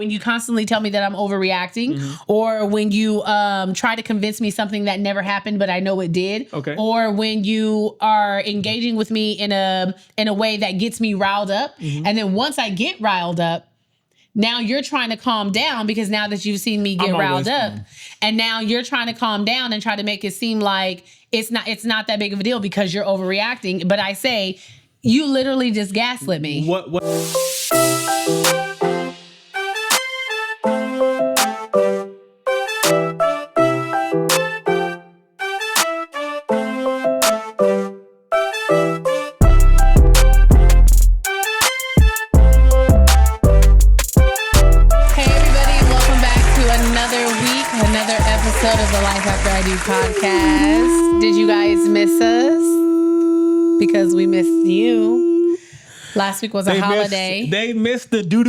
When you constantly tell me that I'm overreacting, or when you try to convince me something that never happened, but I know it did, or when you are engaging with me in a way that gets me riled up, and then once I get riled up, now you're trying to calm down because now that you've seen me get riled up, and now you're trying to calm down and try to make it seem like it's not that big of a deal because you're overreacting. But I say, you literally just gaslit me. What? Of the Life After I Do podcast. Did you guys miss us? Because we missed you. Last week was a holiday. They missed the do.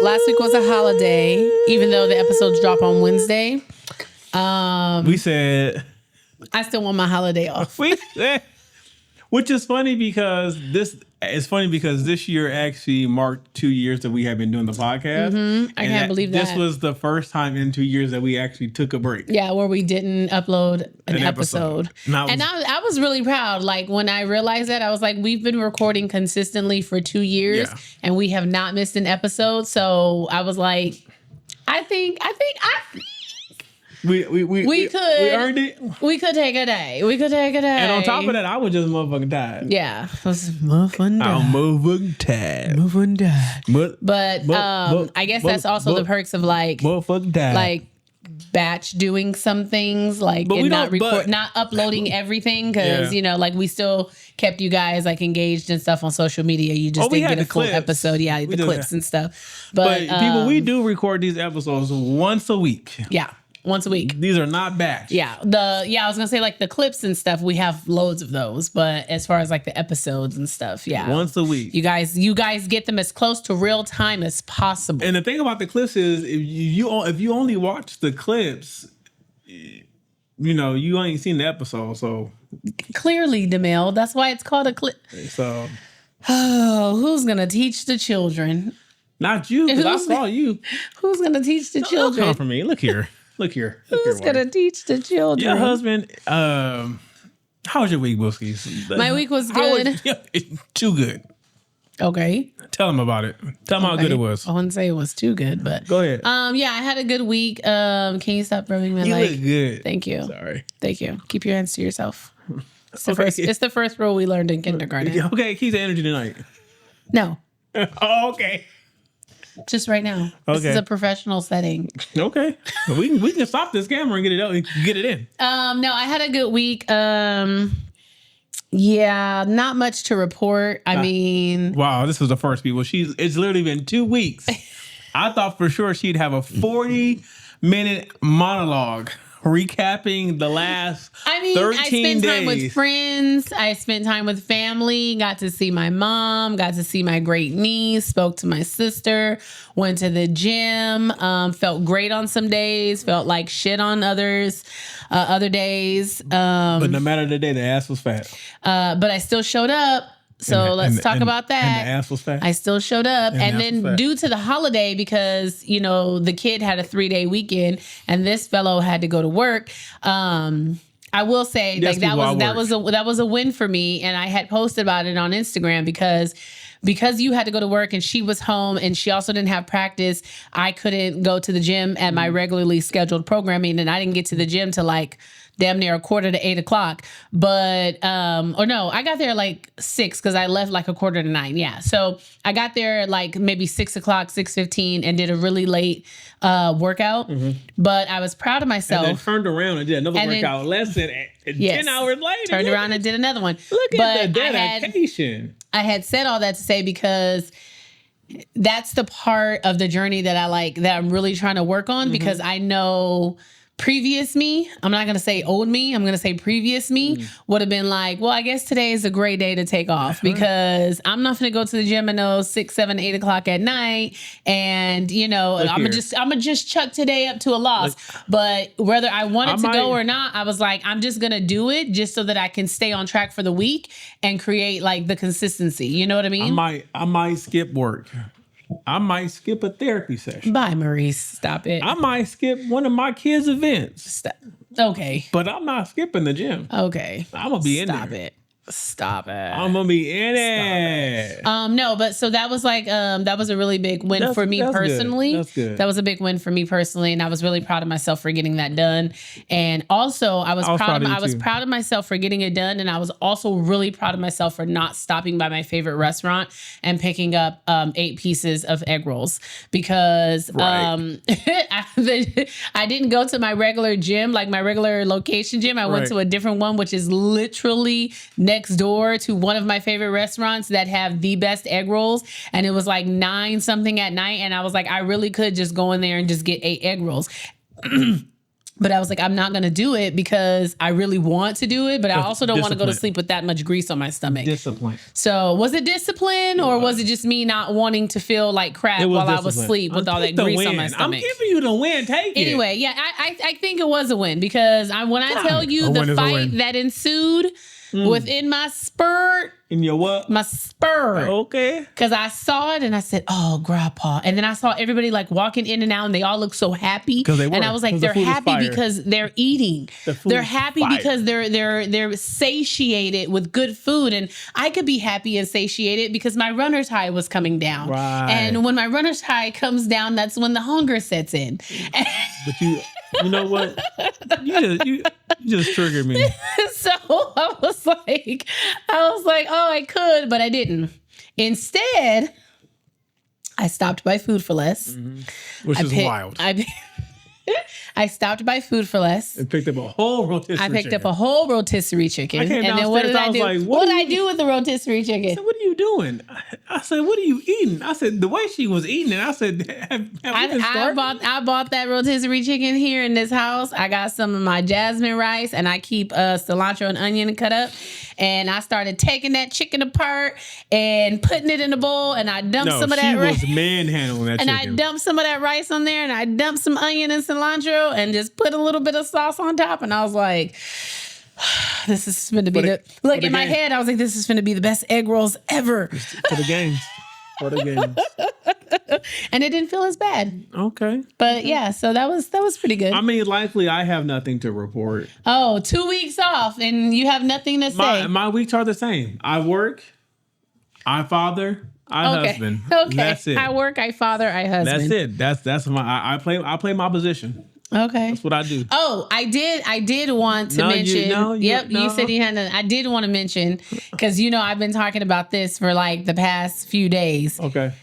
Last week was a holiday, even though the episodes drop on Wednesday. We said I still want my holiday off. Which is funny because this year actually marked 2 years that we have been doing the podcast. I can't believe that. This was the first time in 2 years that we actually took a break. Yeah, where we didn't upload an episode. I was really proud. Like when I realized that, I was like, we've been recording consistently for 2 years and we have not missed an episode. So I was like, I think we earned it. We could take a day. And on top of that, I was just motherfucking tired. Yeah. I was motherfucking tired. I'm motherfucking tired. But I guess that's also the perks of like batch doing some things, like and not uploading everything because like we still kept you guys like engaged and stuff on social media. You just didn't get a full episut. Yeah, the clips and stuff. But people, we do record these episodes once a week. Yeah. Once a week. These are not batch. Yeah. I was gonna say like the clips and stuff, we have loads of those. But as far as like the episodes and stuff, once a week. You guys get them as close to real time as possible. And the thing about the clips is if you only watch the clips, you ain't seen the episode. So clearly, DeMille, that's why it's called a clip. So who's gonna teach the children? Not you, because I saw you. Who's gonna teach the children? Don't come for me. Look here. Who's gonna teach the children? Your husband. How was your week, Booskies? My week was good. Too good. Okay. Tell him about it. Tell him how good it was. I wouldn't say it was too good, but go ahead. I had a good week. Can you stop rubbing my leg? You look good. Thank you. Sorry. Thank you. Keep your hands to yourself. It's the first rule we learned in kindergarten. Okay, keep the energy tonight. No. Oh, okay. Just right now. Okay. This is a professional setting. Okay. We can stop this camera and get it in. No, I had a good week. Not much to report. I mean, wow, this was the first people. It's literally been 2 weeks. I thought for sure she'd have a 40-minute monologue recapping the last 13 days. I spent time with friends. I spent time with family. Got to see my mom. Got to see my great niece. Spoke to my sister. Went to the gym. Felt great on some days. Felt like shit on other days. But no matter the day, the ass was fat. But I still showed up. So let's talk about that. And the ass was fat. I still showed up. And then due to the holiday, because, the kid had a 3-day weekend and this fellow had to go to work. I will say that was a win for me. And I had posted about it on Instagram because you had to go to work and she was home and she also didn't have practice. I couldn't go to the gym at my regularly scheduled programming and I didn't get to the gym till like damn near 7:45. But, I got there like 6 because I left like 8:45. Yeah. So I got there like maybe 6 o'clock, 6:15 and did a really late workout. But I was proud of myself. And then turned around and did another workout less than 10 hours later. Turned around and did another one. Look at the dedication. I had said all that to say because that's the part of the journey that I'm really trying to work on because I know previous me, I'm not going to say old me, I'm going to say previous me would have been like, well, I guess today is a great day to take off because I'm not going to go to the gym at 6, 7, 8 o'clock at night. And, I'm going to just chuck today up to a loss. But whether I wanted to go or not, I was like, I'm just going to do it just so that I can stay on track for the week and create like the consistency. You know what I mean? I might skip work I might skip a therapy session. Bye, Maurice. Stop it. I might skip one of my kids' events. Stop. Okay. But I'm not skipping the gym. Okay. I'm going to be in there. Stop it. I'm gonna be in it. No, but so that was like that was a really big win for me personally. That's good. That was a big win for me personally, and I was really proud of myself for getting that done. And also, I was proud of myself for getting it done, and I was also really proud of myself for not stopping by my favorite restaurant and picking up 8 pieces of egg rolls because I didn't go to my regular gym, like my regular location gym. I went to a different one, which is literally next door to one of my favorite restaurants that have the best egg rolls. And it was like 9 something at night. And I was like, I really could just go in there and just get 8 egg rolls. But I was like, I'm not going to do it because I really want to do it. But I also don't want to go to sleep with that much grease on my stomach. Discipline. So was it discipline or was it just me not wanting to feel like crap while I was asleep with all that grease on my stomach? I'm giving you the win. Take it. Anyway, yeah, I think it was a win because when I tell you the fight that ensued within my spurt. In your what? My spurt. Okay. Because I saw it and I said, oh, grandpa. And then I saw everybody like walking in and out and they all look so happy. And I was like, they're happy because they're eating. They're happy because they're satiated with good food. And I could be happy and satiated because my runner's high was coming down. Right. And when my runner's high comes down, that's when the hunger sets in. But you know what? You just triggered me. So I was like, oh, I could, but I didn't. Instead, I stopped by Food for Less. Which is wild. I stopped by Food for Less. And picked up a whole rotisserie chicken. I picked up a whole rotisserie chicken. I came and then what did I do? Like, what did I do with the rotisserie chicken? I said, what are you doing? I said, what are you eating? I said, the way she was eating it, I said, I bought that rotisserie chicken here in this house. I got some of my jasmine rice and I keep cilantro and onion cut up. And I started taking that chicken apart and putting it in a bowl and I dumped some of that rice. She was manhandling that chicken. And I dumped some of that rice on there and I dumped some onion and cilantro and just put a little bit of sauce on top. And I was like, this is going to be in my head, I was like, this is going to be the best egg rolls ever. For the games. For the games. And it didn't feel as bad. Okay. But yeah, so that was pretty good. I mean, likely I have nothing to report. Oh, 2 weeks off and you have nothing to say. My weeks are the same. I work, I father, I husband. Okay. That's it. I work, I father, I husband. That's it. That's my I play my position. Okay. That's what I do. Oh, I did want to mention. You said you had I did want to mention because I've been talking about this for like the past few days. Okay.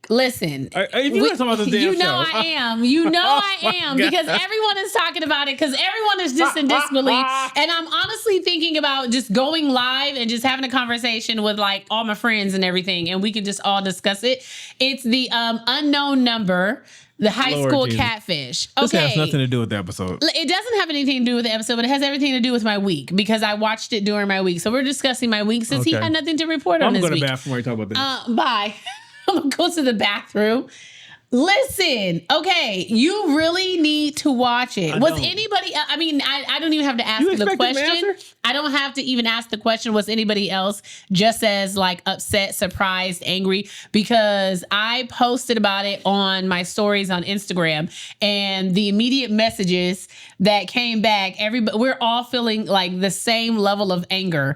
Listen, if you talking about this damn show. I am. I am because everyone is talking about it because everyone is just in disbelief. And I'm honestly thinking about just going live and just having a conversation with like all my friends and everything, and we can just all discuss it. It's the unknown number. The high school catfish. Okay. This has nothing to do with the episode. It doesn't have anything to do with the episode, but it has everything to do with my week because I watched it during my week. So we're discussing my week since he had nothing to report on this week. I'm going to the bathroom while you talk about this. Bye. I'm going to go to the bathroom. Listen, okay, you really need to watch it. Was anybody, I don't even have to ask the question. I don't have to even ask the question, was anybody else just as like upset, surprised, angry? Because I posted about it on my stories on Instagram and the immediate messages that came back, we're all feeling like the same level of anger.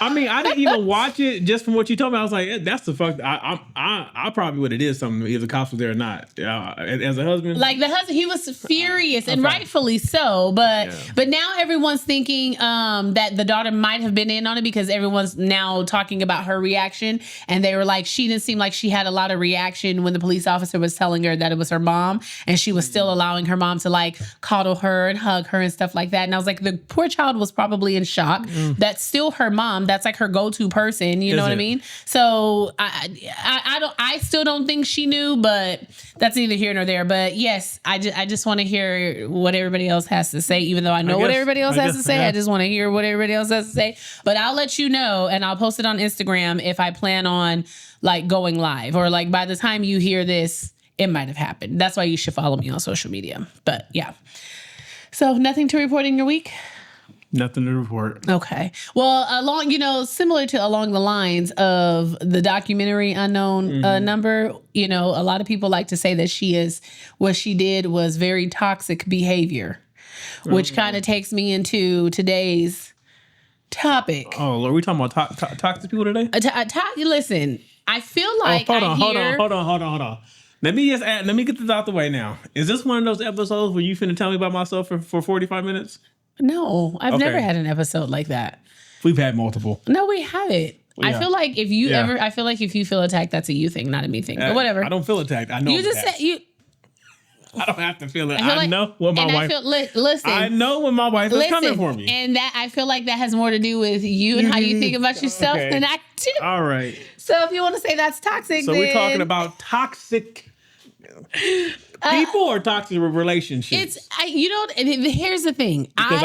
I mean, I didn't even watch it just from what you told me. I was like, that's the fuck. I probably would have did something if the cops were there or not. As a husband, like the husband, he was furious and rightfully so. But now everyone's thinking that the daughter might have been in on it because everyone's now talking about her reaction, and they were like, she didn't seem like she had a lot of reaction when the police officer was telling her that it was her mom, and she was still allowing her mom to like coddle her and hug her and stuff like that. And I was like, the poor child was probably in shock. That's still her mom. That's like her go-to person. You know what I mean? So I still don't think she knew, but that's neither here nor there. But yes, I just want to hear what everybody else has to say, even though I know what everybody else has to say. I just want to hear what everybody else has to say. But I'll let you know, and I'll post it on Instagram if I plan on like going live, or like by the time you hear this, it might have happened. That's why you should follow me on social media. But yeah. So nothing to report in your week? Nothing to report. Okay. Well, similar to along the lines of the documentary Unknown Number, a lot of people like to say that what she did was very toxic behavior, which kind of takes me into today's topic. Oh, are we talking about toxic people today? Listen, I feel like hold on. Let me get this out the way now. Is this one of those episodes where you finna tell me about myself for 45 minutes? No, I've never had an episode like that. We've had multiple. No, we haven't. Yeah. I feel like if you feel attacked, that's a you thing, not a me thing. But whatever. I don't feel attacked. I know you just said you. I don't have to feel it. I know what my wife. Listen, I know when my wife is coming for me, and that I feel like that has more to do with you and how you think about yourself than I do. All right. So if you want to say that's toxic, so we're talking about toxic people or toxic relationships. Here's the thing. Because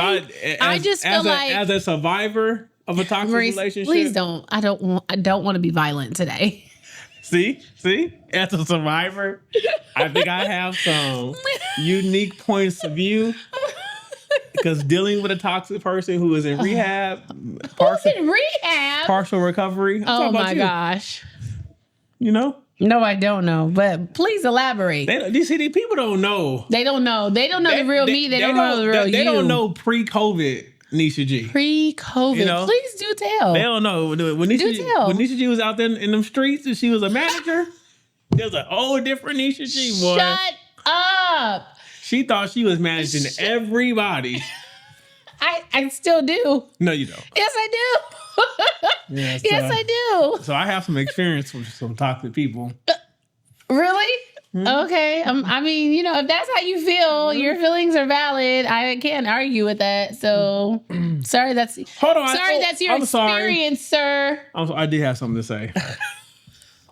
I just feel like as a survivor of a toxic relationship. Please don't. I don't want to be violent today. See, as a survivor, I think I have some unique points of view. Because dealing with a toxic person who is in rehab, partial recovery. Oh my gosh! No, I don't know. But please elaborate. These people don't know. They don't know. They don't know the real me. They don't know the real you. They don't know pre-COVID Nisha G. Pre-COVID. Please do tell. They don't know. When Nisha G was out there in them streets and she was a manager, there's a whole different Nisha G, boy. Shut up. She thought she was managing everybody. I still do. No, you don't. Yes, I do. Yes, I do. So I have some experience with some toxic people. Really? Mm-hmm. Okay. If that's how you feel, your feelings are valid. I can't argue with that. So sorry, that's your experience, sir. I did have something to say.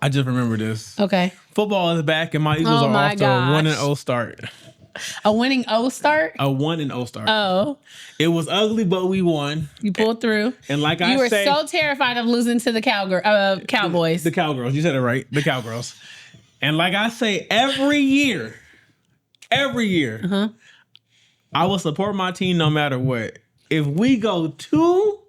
I just remember this. Okay. Football is back and my Eagles are off to a 1-0 start. A winning O start? A 1-0 start. Oh. It was ugly, but we won. You pulled through. And you were so terrified of losing to the Cowboys. The Cowgirls. You said it right. The Cowgirls. And like I say, every year, I will support my team no matter what. If we go 2-16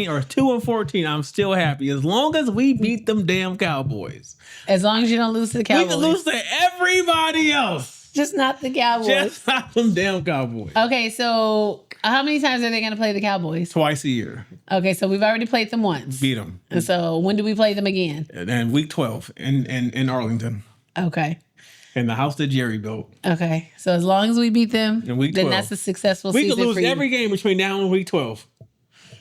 or 2-14, I'm still happy. As long as we beat them damn Cowboys. As long as you don't lose to the Cowboys. We can lose to everybody else. Just not the Cowboys. Just not them damn Cowboys. Okay, so how many times are they going to play the Cowboys? Twice a year. Okay, so we've already played them once. Beat them. And so when do we play them again? And week 12 in Arlington. Okay. In the house that Jerry built. Okay, so as long as we beat them, in week 12, then that's a successful season for you. We can lose every game between now and week 12.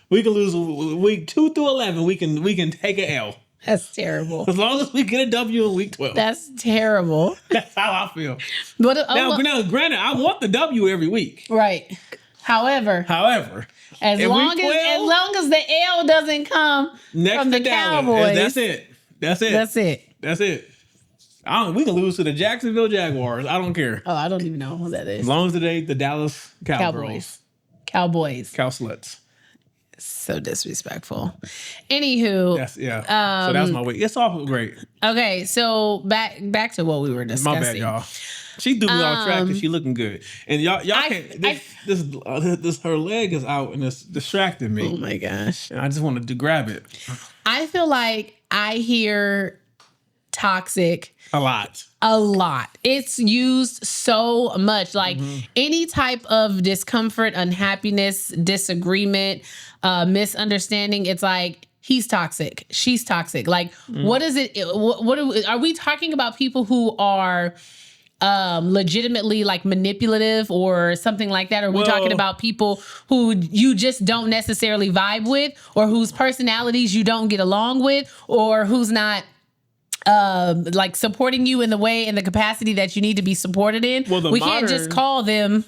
We can lose week 2 through 11. We can take an L. That's terrible. As long as we get a W in week 12. That's terrible. That's how I feel. But, now, granted, I want the W every week. Right. However, as long as the L doesn't come from the Cowboys, that's it. We can lose to the Jacksonville Jaguars. I don't care. Oh, I don't even know who that is. As long as it ain't the Dallas Cowboys. Cow sluts. So disrespectful. Anywho. So that's my week. It's all great. Okay, so back to what we were discussing. My bad, y'all. She threw me off track because she looking good, and y'all can't. This her leg is out and it's distracting me. Oh my gosh! And I just wanted to grab it. I feel like I hear toxic a lot. It's used so much. Like any type of discomfort, unhappiness, disagreement, misunderstanding. It's like he's toxic, she's toxic. Like what is it? What are we talking about? People who are legitimately like manipulative or something like that? Or are we talking about people who you just don't necessarily vibe with, or whose personalities you don't get along with, or who's not like supporting you in the way, in the capacity that you need to be supported in? We can't just call them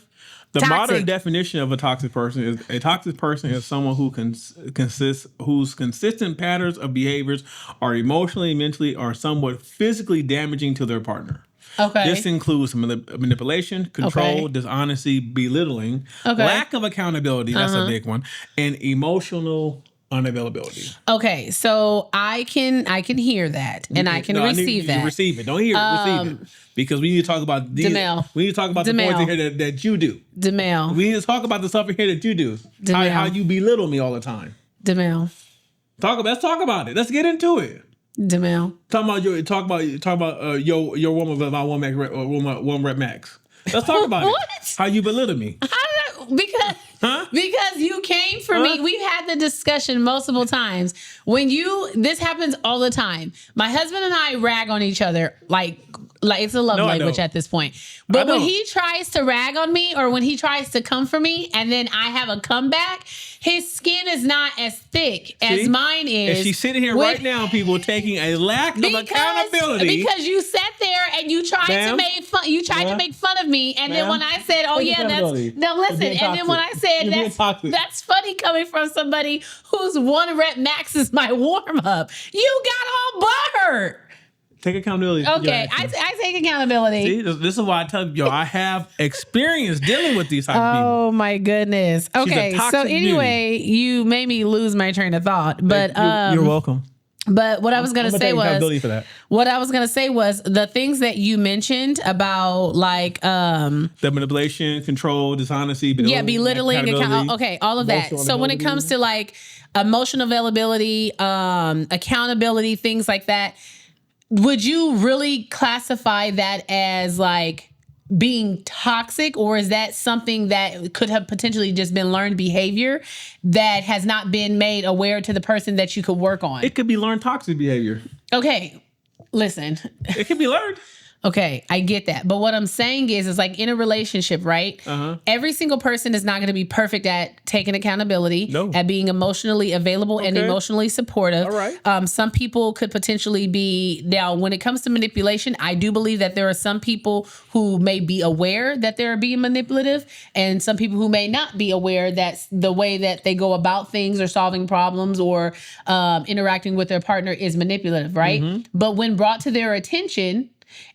the toxic. Modern definition of a toxic person is someone whose consistent patterns of behaviors are emotionally, mentally, or somewhat physically damaging to their partner. Okay. This includes manipulation, control, dishonesty, belittling, lack of accountability, that's a big one, and emotional unavailability. Okay, so I can hear that and I can receive that. Receive it. Don't hear it. Receive it. Because we need to talk about these. We need to talk about the points in here that you do. Demel. We need to talk about the stuff in here that you do. How you belittle me all the time. Demel. Let's talk about it. Let's get into it. Demel. Talk about your woman with my one rep max. Let's talk about it. How you belittle me. Because you came for me. We've had the discussion multiple times. This happens all the time. My husband and I rag on each other like it's a love language at this point. But when he tries to rag on me or when he tries to come for me and then I have a comeback, his skin is not as thick as mine is. And she's sitting here right now, people, taking a lack of accountability. Because you sat there and you tried to make fun. You tried to make fun of me, and then when I said, "Oh yeah, listen," and then when I said that's funny coming from somebody whose one rep max is my warm up, you got all butthurt. Take accountability. Okay, I take accountability. See, this is why I tell you, I have experience dealing with these type of people. Oh my goodness. Okay, so anyway, you made me lose my train of thought. But you're welcome. But what I was gonna say was the things that you mentioned about like the manipulation, control, dishonesty, belittling, all of that. So when it comes to like emotional availability, accountability, things like that. Would you really classify that as like being toxic, or is that something that could have potentially just been learned behavior that has not been made aware to the person that you could work on? It could be learned toxic behavior. Okay, listen. It can be learned. Okay, I get that. But what I'm saying is like in a relationship, right? Every single person is not going to be perfect at taking accountability, at being emotionally available and emotionally supportive. All right. Some people could potentially be, now when it comes to manipulation, I do believe that there are some people who may be aware that they're being manipulative and some people who may not be aware that the way that they go about things or solving problems or interacting with their partner is manipulative, right? But when brought to their attention,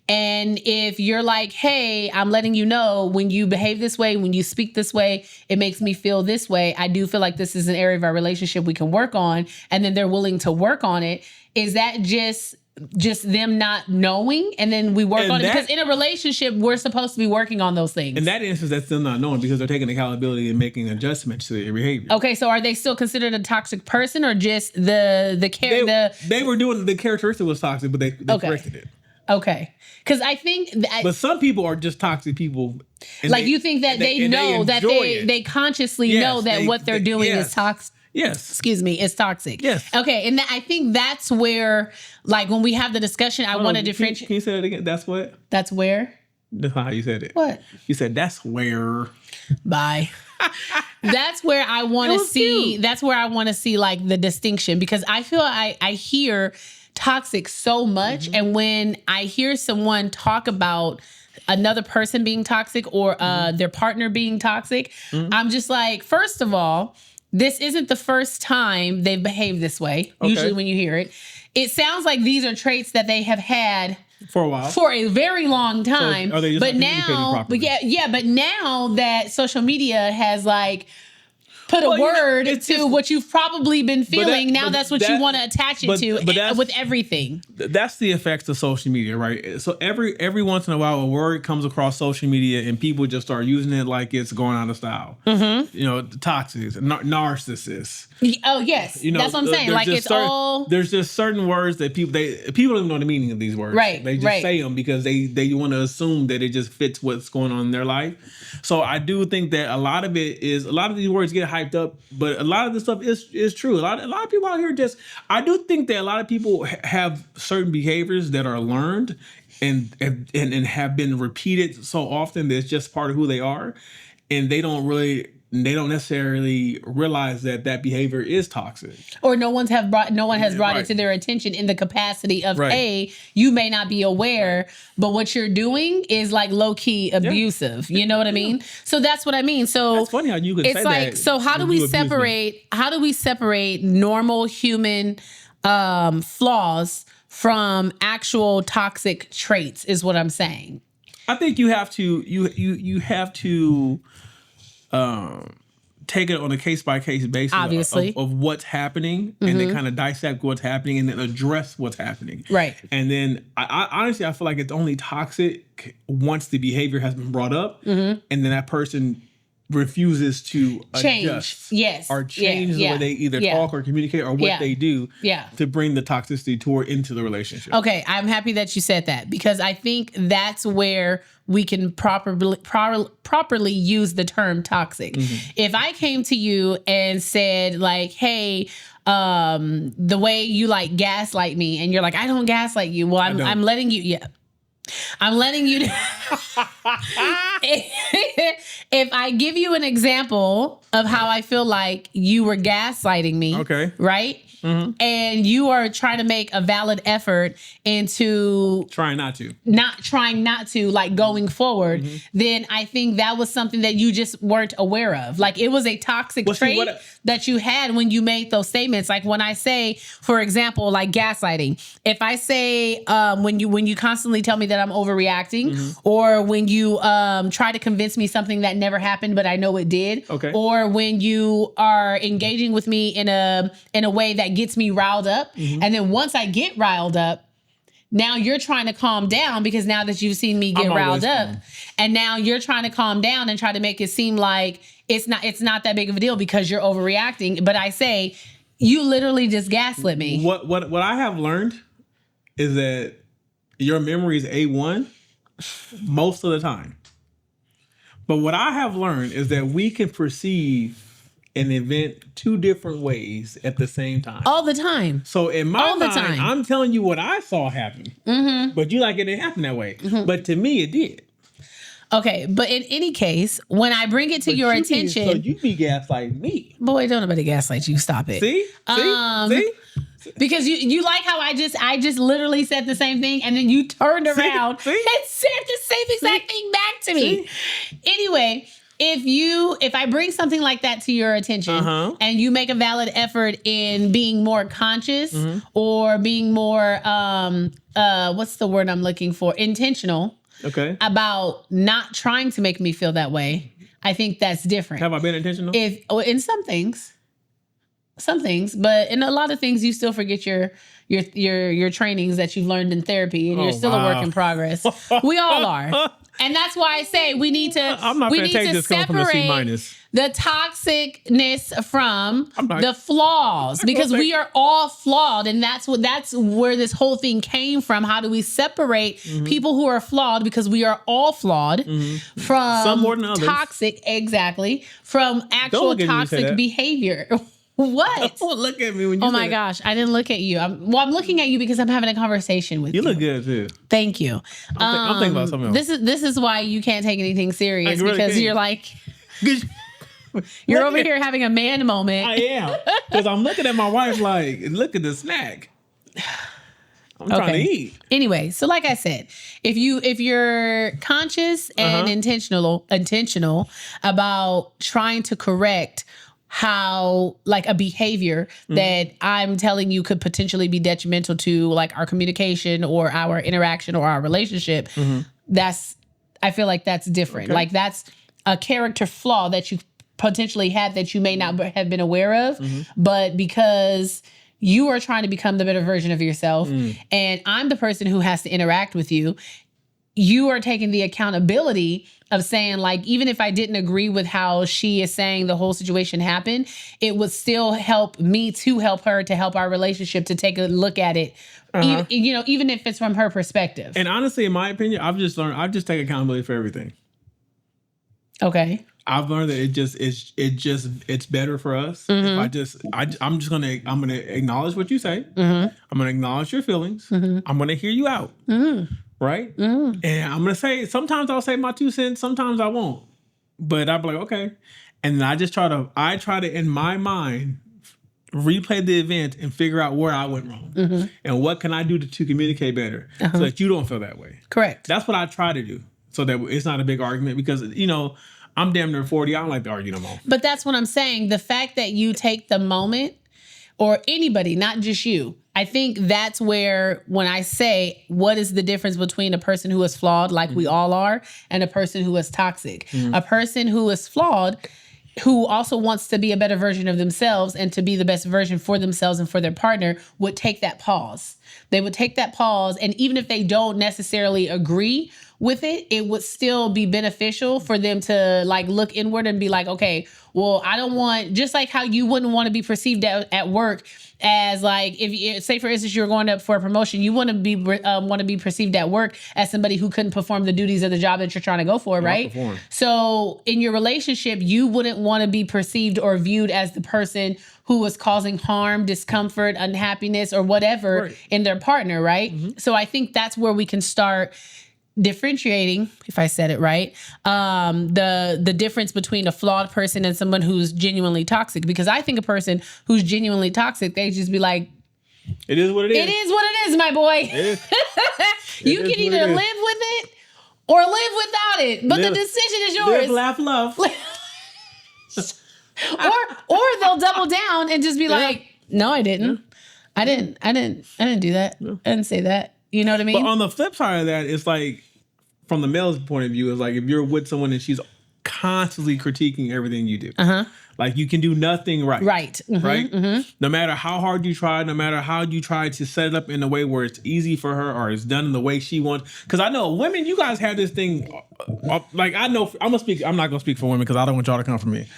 and if you're like, hey, I'm letting you know when you behave this way, when you speak this way, it makes me feel this way. I do feel like this is an area of our relationship we can work on. And then they're willing to work on it. Is that just them not knowing? And then we work on it? Because in a relationship, we're supposed to be working on those things. In that instance, that's them not knowing because they're taking accountability and making adjustments to their behavior. Okay, so are they still considered a toxic person or just the character? They were doing the characteristic was toxic, but they corrected it. Okay. Because I think but some people are just toxic people. Like you think that they know that they consciously know that what they're doing is toxic. Yes. Excuse me, it's toxic. Yes. Okay. And I think that's where, like, when we have the discussion, I want to differentiate. Can you say that again? That's what? That's where? That's not how you said it. What? You said that's where. Bye. That's where I want to see. Cute. That's where I want to see like the distinction, because I feel I hear toxic so much. And when I hear someone talk about another person being toxic or their partner being toxic, I'm just like, first of all, this isn't the first time they've behaved this way. Okay. Usually when you hear it, it sounds like these are traits that they have had for a while, for a very long time. So are they just but now, but now that social media has like put a word to what you've probably been feeling. That's what you want to attach it to with everything. That's the effects of social media, right? So every once in a while, a word comes across social media and people just start using it like it's going out of style. Mm-hmm. You know, toxic, narcissists. Oh yes, that's what I'm saying. Like it's all. There's just certain words that people don't even know the meaning of these words. Right. They just say them because they want to assume that it just fits what's going on in their life. So I do think that a lot of these words get hyped up, but a lot of this stuff is true. A lot of people out here I do think that a lot of people have certain behaviors that are learned and have been repeated so often that it's just part of who they are, and they don't necessarily realize that behavior is toxic. Or no one has brought it to their attention in the capacity of, hey, you may not be aware, but what you're doing is like low key abusive. You know what I mean? So that's what I mean. So that's funny how you could say that. It's like, so how do we separate normal human flaws from actual toxic traits is what I'm saying. I think you have to take it on a case-by-case basis obviously of what's happening, and then kind of dissect what's happening and then address what's happening. Right. And then I honestly, I feel like it's only toxic once the behavior has been brought up and then that person refuses to adjust. Yes. Or change the way they either talk or communicate or what they do to bring the toxicity into the relationship. Okay, I'm happy that you said that, because I think that's where we can properly use the term toxic. If I came to you and said like, hey, the way you like gaslight me, and you're like, I don't gaslight you. Well, I'm letting you, I'm letting you. If I give you an example of how I feel like you were gaslighting me, okay, right? And you are trying to make a valid effort into trying not to, like going forward, then I think that was something that you just weren't aware of. Like it was a toxic trait that you had when you made those statements. Like when I say, for example, like gaslighting, if I say when you constantly tell me that I'm overreacting, or when you try to convince me something that never happened but I know it did, or when you are engaging with me in a way that gets me riled up, and then once I get riled up, now you're trying to calm down, because now that you've seen me get riled up, and now you're trying to calm down and try to make it seem like it's not that big of a deal because you're overreacting. But I say, you literally just gaslit me. What I have learned is that your memory is A1 most of the time. But what I have learned is that we can perceive an event two different ways at the same time. All the time. So in my mind, I'm telling you what I saw happen. But you like it didn't happen that way. But to me, it did. Okay, but in any case, when I bring it to your attention... So you be gaslighting me. Boy, don't nobody gaslight you. Stop it. See? Because you like how I just literally said the same thing, and then you turned around and said the same exact thing back to me. Anyway... If I bring something like that to your attention and you make a valid effort in being more conscious or being more, what's the word I'm looking for? Intentional. Okay. About not trying to make me feel that way, I think that's different. Have I been intentional? In some things, but in a lot of things, you still forget your trainings that you've learned in therapy, and you're still a work in progress. We all are. And that's why I say we need to separate the toxicness from the flaws, because we are all flawed, and that's where this whole thing came from. How do we separate people who are flawed, because we are all flawed, from some more than others. Toxic, exactly, from actual toxic behavior. What? Don't look at me when you. Oh my gosh, I didn't look at you. I'm looking at you because I'm having a conversation with you. You look good too. Thank you. I'm thinking about something else. This is why you can't take anything serious, because you're like you're over here having a man moment. I am, because I'm looking at my wife like, look at the snack. I'm trying to eat. Anyway, so like I said, if you're conscious and intentional about trying to correct how like a behavior that I'm telling you could potentially be detrimental to like our communication or our interaction or our relationship, I feel like that's different. Like that's a character flaw that you potentially had that you may not have been aware of, but because you are trying to become the better version of yourself, and I'm the person who has to interact with you, you are taking the accountability of saying, like, even if I didn't agree with how she is saying the whole situation happened, it would still help me to help her, to help our relationship, to take a look at it, even if it's from her perspective. And honestly, in my opinion, I've just take accountability for everything. Okay. I've learned that it's better for us if I'm gonna acknowledge what you say. I'm gonna acknowledge your feelings. I'm gonna hear you out. Right? And I'm gonna say, sometimes I'll say my 2 cents, sometimes I won't. But I'll be like, okay. And then I try to in my mind replay the event and figure out where I went wrong. And what can I do to communicate better so that you don't feel that way. Correct. That's what I try to do, so that it's not a big argument, because I'm damn near 40. I don't like to argue no more. But that's what I'm saying. The fact that you take the moment, or anybody, not just you, I think that's where, when I say, what is the difference between a person who is flawed, like we all are, and a person who is toxic? A person who is flawed who also wants to be a better version of themselves and to be the best version for themselves and for their partner would take that pause. They would take that pause, and even if they don't necessarily agree with it, it would still be beneficial for them to like look inward and be like, okay, well, I don't want, just like how you wouldn't want to be perceived at work as like, if you say for instance you're going up for a promotion, you want to be perceived at work as somebody who couldn't perform the duties of the job that you're trying to go for, right? So in your relationship, you wouldn't want to be perceived or viewed as the person who was causing harm, discomfort, unhappiness, or whatever in their partner, right? So I think that's where we can start differentiating, if I said it right, the difference between a flawed person and someone who's genuinely toxic. Because I think a person who's genuinely toxic, they just be like, it is what it is. It is what it is, my boy. You can either live with it or live without it, but the decision is yours. Live, laugh, love. or they'll double down and just be like, no, I didn't. I didn't do that. I didn't say that. You know what I mean? But on the flip side of that, it's like, from the male's point of view, it's like if you're with someone and she's constantly critiquing everything you do, like you can do nothing right. Right. No matter how hard you try, no matter how you try to set it up in a way where it's easy for her or it's done in the way she wants. Because I know women, you guys have this thing. Like I know, I'm not gonna speak for women because I don't want y'all to come from me.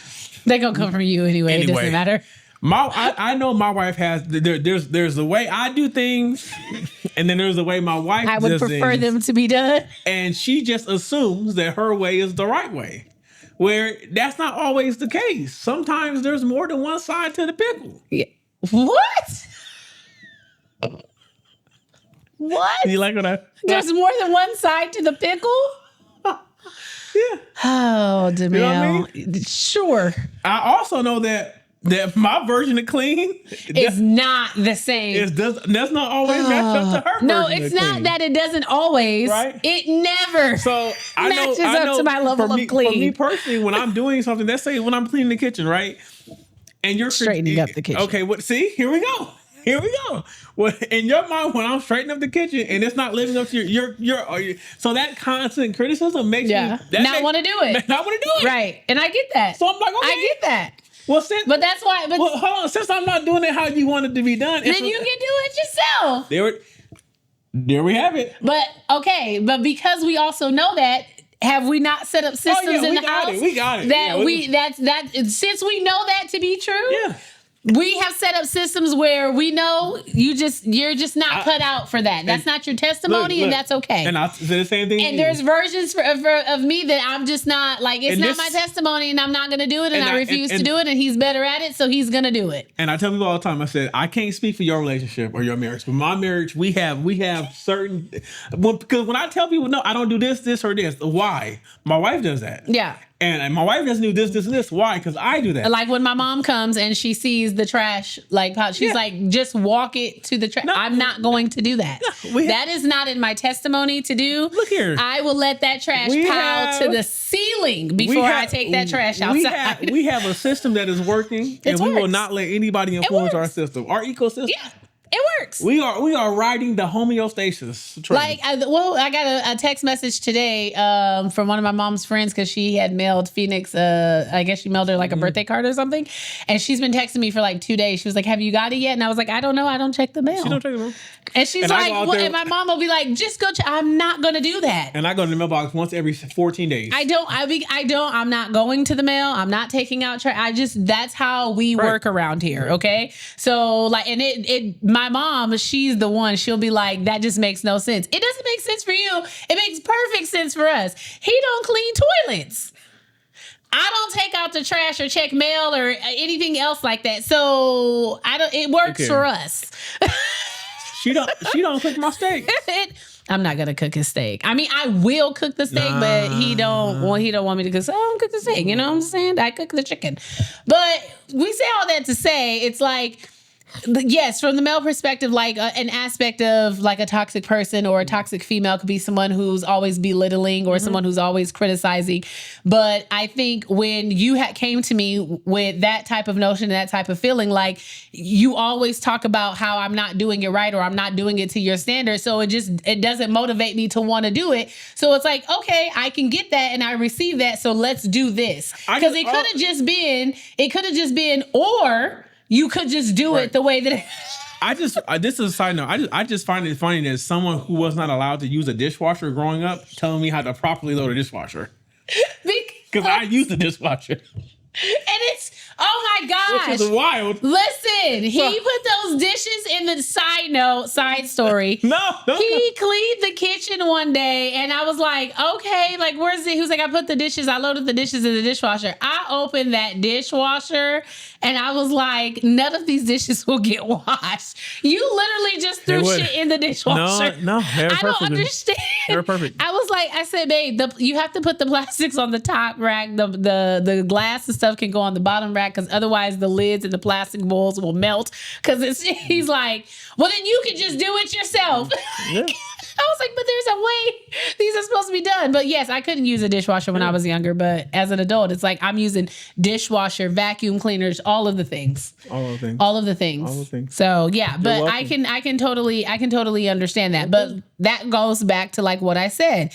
They're gonna come from you anyway. It doesn't matter. I know my wife has. There's the way I do things, and then there's the way my wife. I would prefer them to be done. And she just assumes that her way is the right way, where that's not always the case. Sometimes there's more than one side to the pickle. Yeah. What? What? You like what I? There's more than one side to the pickle. Yeah. Oh, Demille. You know what I mean? Sure. I also know that my version of clean is not the same. That's not always match up to her. No, it's not that it doesn't always. Right? It never matches up to my level of clean. For me personally, when I'm doing something, let's say when I'm cleaning the kitchen, right? And you're straightening up the kitchen. Okay, see, here we go. Well, in your mind, when I'm straightening up the kitchen and it's not living up to your so that constant criticism makes me not want to do it. Not want to do it. Right. And I get that. So I'm like, okay. I get that. Well, but that's why. But hold on. Since I'm not doing it how you want it to be done, then you can do it yourself. There we have it. But okay, but because we also know that, have we not set up systems in the house? We got it. That since we know that to be true. Yeah. We have set up systems where we know you're just not cut out for that. That's not your testimony, and that's okay. And I say the same thing. And there's versions of me that I'm just not like. It's not my testimony, and I'm not going to do it, and I refuse to do it. And he's better at it, so he's going to do it. And I tell people all the time. I said I can't speak for your relationship or your marriage, but my marriage, we have certain. Because when I tell people no, I don't do this, or this. Why? My wife does that. Yeah. And my wife doesn't do this, and this. Why? Because I do that. Like when my mom comes and she sees the trash, like she's like, just walk it to the trash. No, I'm not going to do that. No, that is not in my testimony to do. Look here. I will let that trash pile to the ceiling before I take that trash outside. We have a system that is working, and we will not let anybody influence our system, our ecosystem. Yeah. It works. We are riding the homeostasis train. Like, I got a text message today from one of my mom's friends because she had mailed Phoenix. I guess she mailed her like a birthday card or something, and she's been texting me for like 2 days. She was like, "Have you got it yet?" And I was like, "I don't know. I don't check the mail." She don't check the mail. And she's like, and my mom will be like, "Just go check." I'm not gonna do that. And I go to the mailbox once every 14 days. I'm not going to the mail. I'm not taking out trash. That's how we work around here. Okay, so like, and my mom, she's the one, she'll be like, that just makes no sense. It doesn't make sense for you. It makes perfect sense for us. He don't clean toilets. I don't take out the trash or check mail or anything else like that. So it works for us. She don't cook my steak. I'm not gonna cook his steak. I mean, I will cook the steak, but he don't want me to cook. So I don't cook the steak. You know what I'm saying? I cook the chicken. But we say all that to say, it's like, Yes, from the male perspective, like an aspect of like a toxic person or a toxic female could be someone who's always belittling or someone who's always criticizing. But I think when you came to me with that type of notion, that type of feeling, like you always talk about how I'm not doing it right or I'm not doing it to your standards. So it doesn't motivate me to want to do it. So it's like, okay, I can get that and I receive that. So let's do this. Because it could have just been, or you could just do it the way that this is a side note. I just find it funny that someone who was not allowed to use a dishwasher growing up telling me how to properly load a dishwasher. Because I use the dishwasher. And it's, oh my gosh. Which is wild. Listen, he put those dishes in the side story. No. He cleaned the kitchen one day and I was like, okay, like, where's it? He was like, I loaded the dishes in the dishwasher. I opened that dishwasher and I was like, none of these dishes will get washed. You literally just threw shit in the dishwasher. No, I don't understand. They're perfect. I said, babe, you have to put the plastics on the top rack. The glass and stuff can go on the bottom rack because otherwise the lids and the plastic bowls will melt. Because he's like, well, then you can just do it yourself. Yeah. I was like, but there's a way these are supposed to be done. But yes, I couldn't use a dishwasher when I was younger. But as an adult, it's like I'm using dishwasher, vacuum cleaners, all of the things. All of the things. So yeah, but I can totally understand that. But that goes back to like what I said.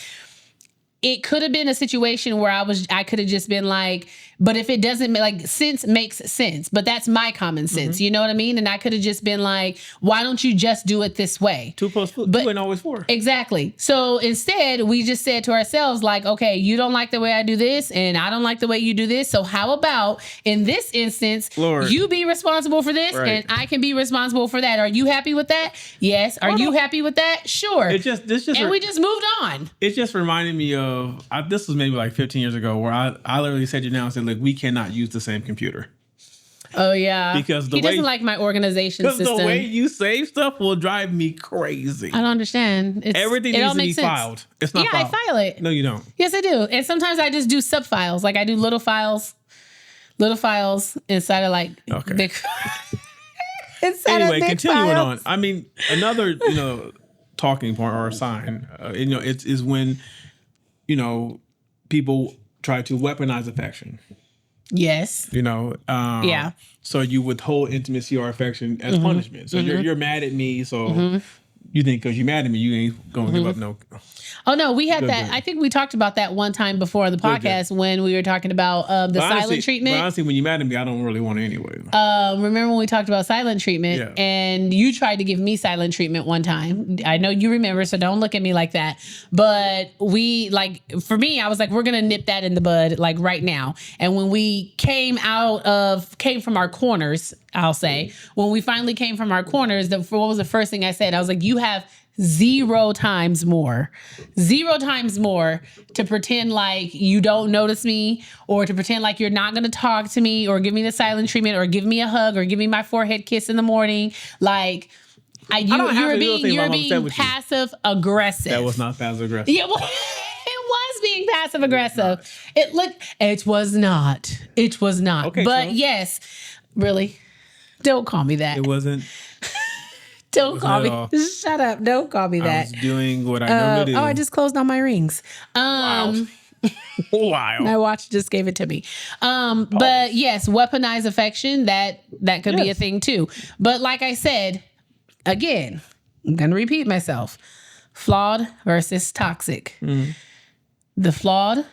It could have been a situation where I could have just been like, but if it doesn't like sense makes sense, but that's my common sense. You know what I mean? And I could have just been like, why don't you just do it this way? 2 + 2 ain't always 4. Exactly. So instead we just said to ourselves like, okay, you don't like the way I do this and I don't like the way you do this. So how about in this instance, Lord, you be responsible for this and I can be responsible for that. Are you happy with that? Yes. Are you happy with that? Sure. We just moved on. It just reminded me of, this was maybe like 15 years ago where I literally said you now and said, like, we cannot use the same computer. Oh, yeah. Because he doesn't like my organization system. Because the way you save stuff will drive me crazy. I don't understand. Everything needs to be filed. It's not filed. Yeah, I file it. No, you don't. Yes, I do. And sometimes I just do sub-files. Like I do little files inside of like big anyway, continuing on. I mean, another, talking point or a sign, is when, people try to weaponize affection. Yes. Yeah. So you withhold intimacy or affection as punishment. So you're mad at me. So you think because you're mad at me, you ain't going to give up no. Oh, no, we had that. I think we talked about that one time before on the podcast when we were talking about the silent treatment. But honestly, when you're mad at me, I don't really want it anyway. Remember when we talked about silent treatment and you tried to give me silent treatment one time? I know you remember, so don't look at me like that. But for me, I was like, we're going to nip that in the bud like right now. And when we came from our corners, I'll say, when we finally came from our corners, what was the first thing I said? I was like, you have 0 times more to pretend like you don't notice me or to pretend like you're not going to talk to me or give me the silent treatment or give me a hug or give me my forehead kiss in the morning. Like you're being passive aggressive. That was not passive aggressive. Yeah, well, it was being passive aggressive. It was not. Okay, but so? Yes, really. Don't call me that. It wasn't. Don't call me. Shut up. Don't call me that. I was doing what I normally do. Oh, I just closed on my rings. Wow. My watch just gave it to me. But yes, weaponized affection, that could be a thing too. But like I said, again, I'm going to repeat myself. Flawed versus toxic. Mm-hmm. The flawed,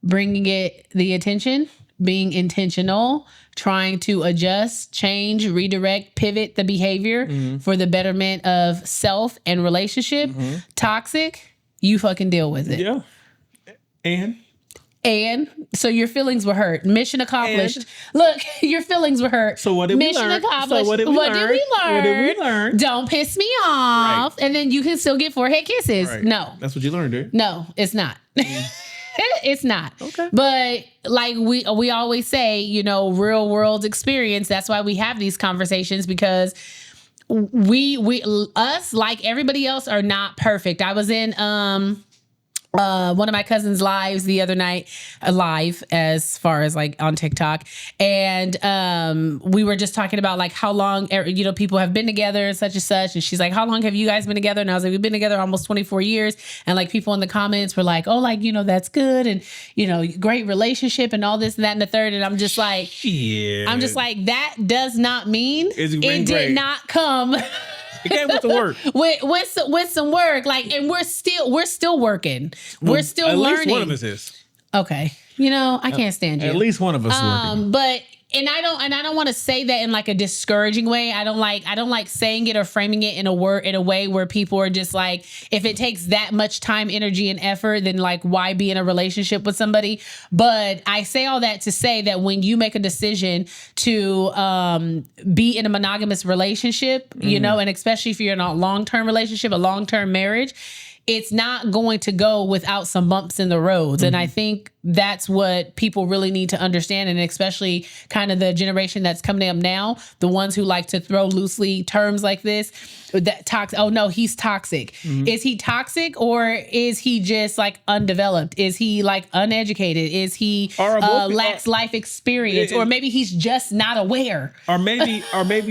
bringing it the attention, being intentional, trying to adjust, change, redirect, pivot the behavior for the betterment of self and relationship. Toxic, you fucking deal with it. Yeah. And so your feelings were hurt. Mission accomplished. Look, your feelings were hurt. So what did we learn? Accomplished. So what did we learn? Don't piss me off. Right. And then you can still get forehead kisses. Right. No. That's what you learned, dude. No, it's not. It's not. Okay. But like we always say, real world experience. That's why we have these conversations, because us, like everybody else, are not perfect. I was in one of my cousin's lives the other night, live as far as like on TikTok. And we were just talking about like how long, people have been together and such and such. And she's like, how long have you guys been together? And I was like, we've been together almost 24 years. And like people in the comments were like, oh, like, that's good. And, great relationship and all this and that and the third. And I'm just like, that does not mean it did not come. It came with the work. with some work, like, and we're still working. We're still learning. At least one of us is. Okay, I can't stand you. At least one of us is working. But I don't want to say that in like a discouraging way. I don't like saying it or framing it in a way where people are just like, if it takes that much time, energy, and effort, then like why be in a relationship with somebody? But I say all that to say that when you make a decision to be in a monogamous relationship, and especially if you're in a long-term relationship, a long-term marriage, it's not going to go without some bumps in the roads. And I think that's what people really need to understand. And especially kind of the generation that's coming up now, the ones who like to throw loosely terms like this, oh no, he's toxic. Is he toxic, or is he just like undeveloped? Is he like uneducated? Is he lacks life experience? Or maybe he's just not aware. Or maybe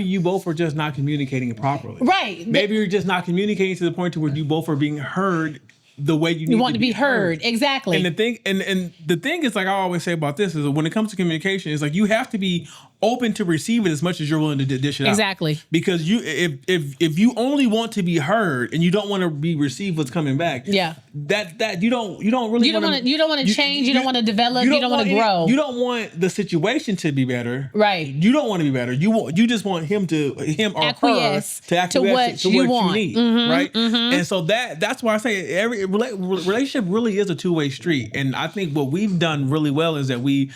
you both are just not communicating properly. Right. Maybe you're just not communicating to the point to where you both are being heard the way you want to be heard. Exactly. And the thing is, like I always say about this, is when it comes to communication, is like you have to be open to receive it as much as you're willing to dish it out. Exactly. Because if you only want to be heard and you don't want to be received what's coming back, that you don't want to change, you don't want to develop, you don't want to grow. You don't want the situation to be better. Right. You don't want to be better. You just want him or acquiesce her to acquiesce to what you need. Right? And so that's why I say every relationship really is a two-way street. And I think what we've done really well is that we,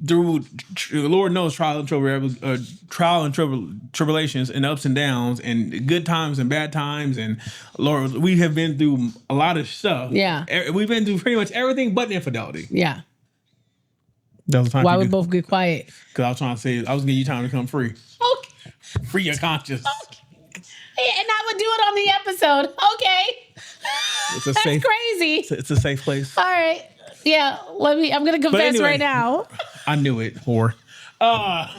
through Lord knows trial and tribulations and ups and downs and good times and bad times, and Lord, we have been through a lot of stuff. Yeah, we've been through pretty much everything but infidelity. Yeah. That was why we both get quiet? Because I was trying to say I was giving you time to come free. Okay. Free your conscience. Okay. And I would do it on the episode. Okay. That's crazy. It's a safe place. All right. Yeah. I'm going to confess right now. I knew it, whore. Well,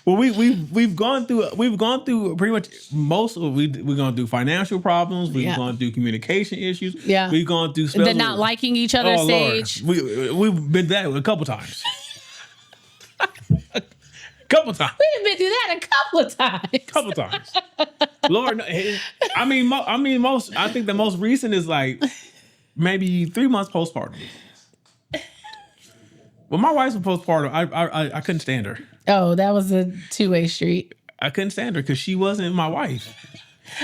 we've gone through pretty much most of we're going through financial problems. We've gone through communication issues. Yeah. We've gone through the not liking each other stage. We've been that a couple times. Couple times. We've been through that a couple times. Lord, I think the most recent is like maybe 3 months postpartum. When my wife was postpartum, I couldn't stand her. Oh, that was a two-way street. I couldn't stand her because she wasn't my wife.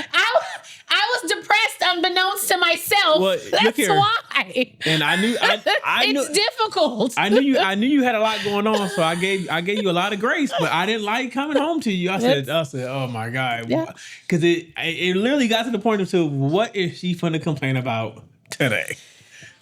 I was depressed unbeknownst to myself. Well, that's why. And I knew it's difficult. I knew you had a lot going on, so I gave you a lot of grace, but I didn't like coming home to you. I said, oh my God. Because it literally got to the point of, what is she finna complain about today?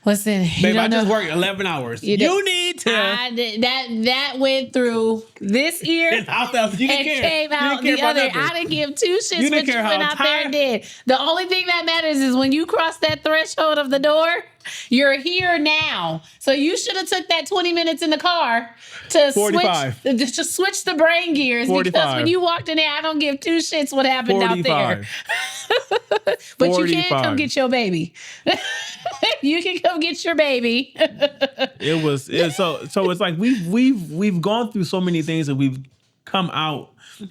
Listen, babe, I just worked 11 hours. You need to. That went through this ear and came out the other. I didn't give two shits what you went out there and did. The only thing that matters is when you cross that threshold of the door, you're here now. So you should have took that 20 minutes in the car to 45. switch the brain gears. 45. Because when you walked in there, I don't give two shits what happened 45. Out there. But 45. You can come get your baby. You can come get your baby. So it's like we've gone through so many things and we've come out,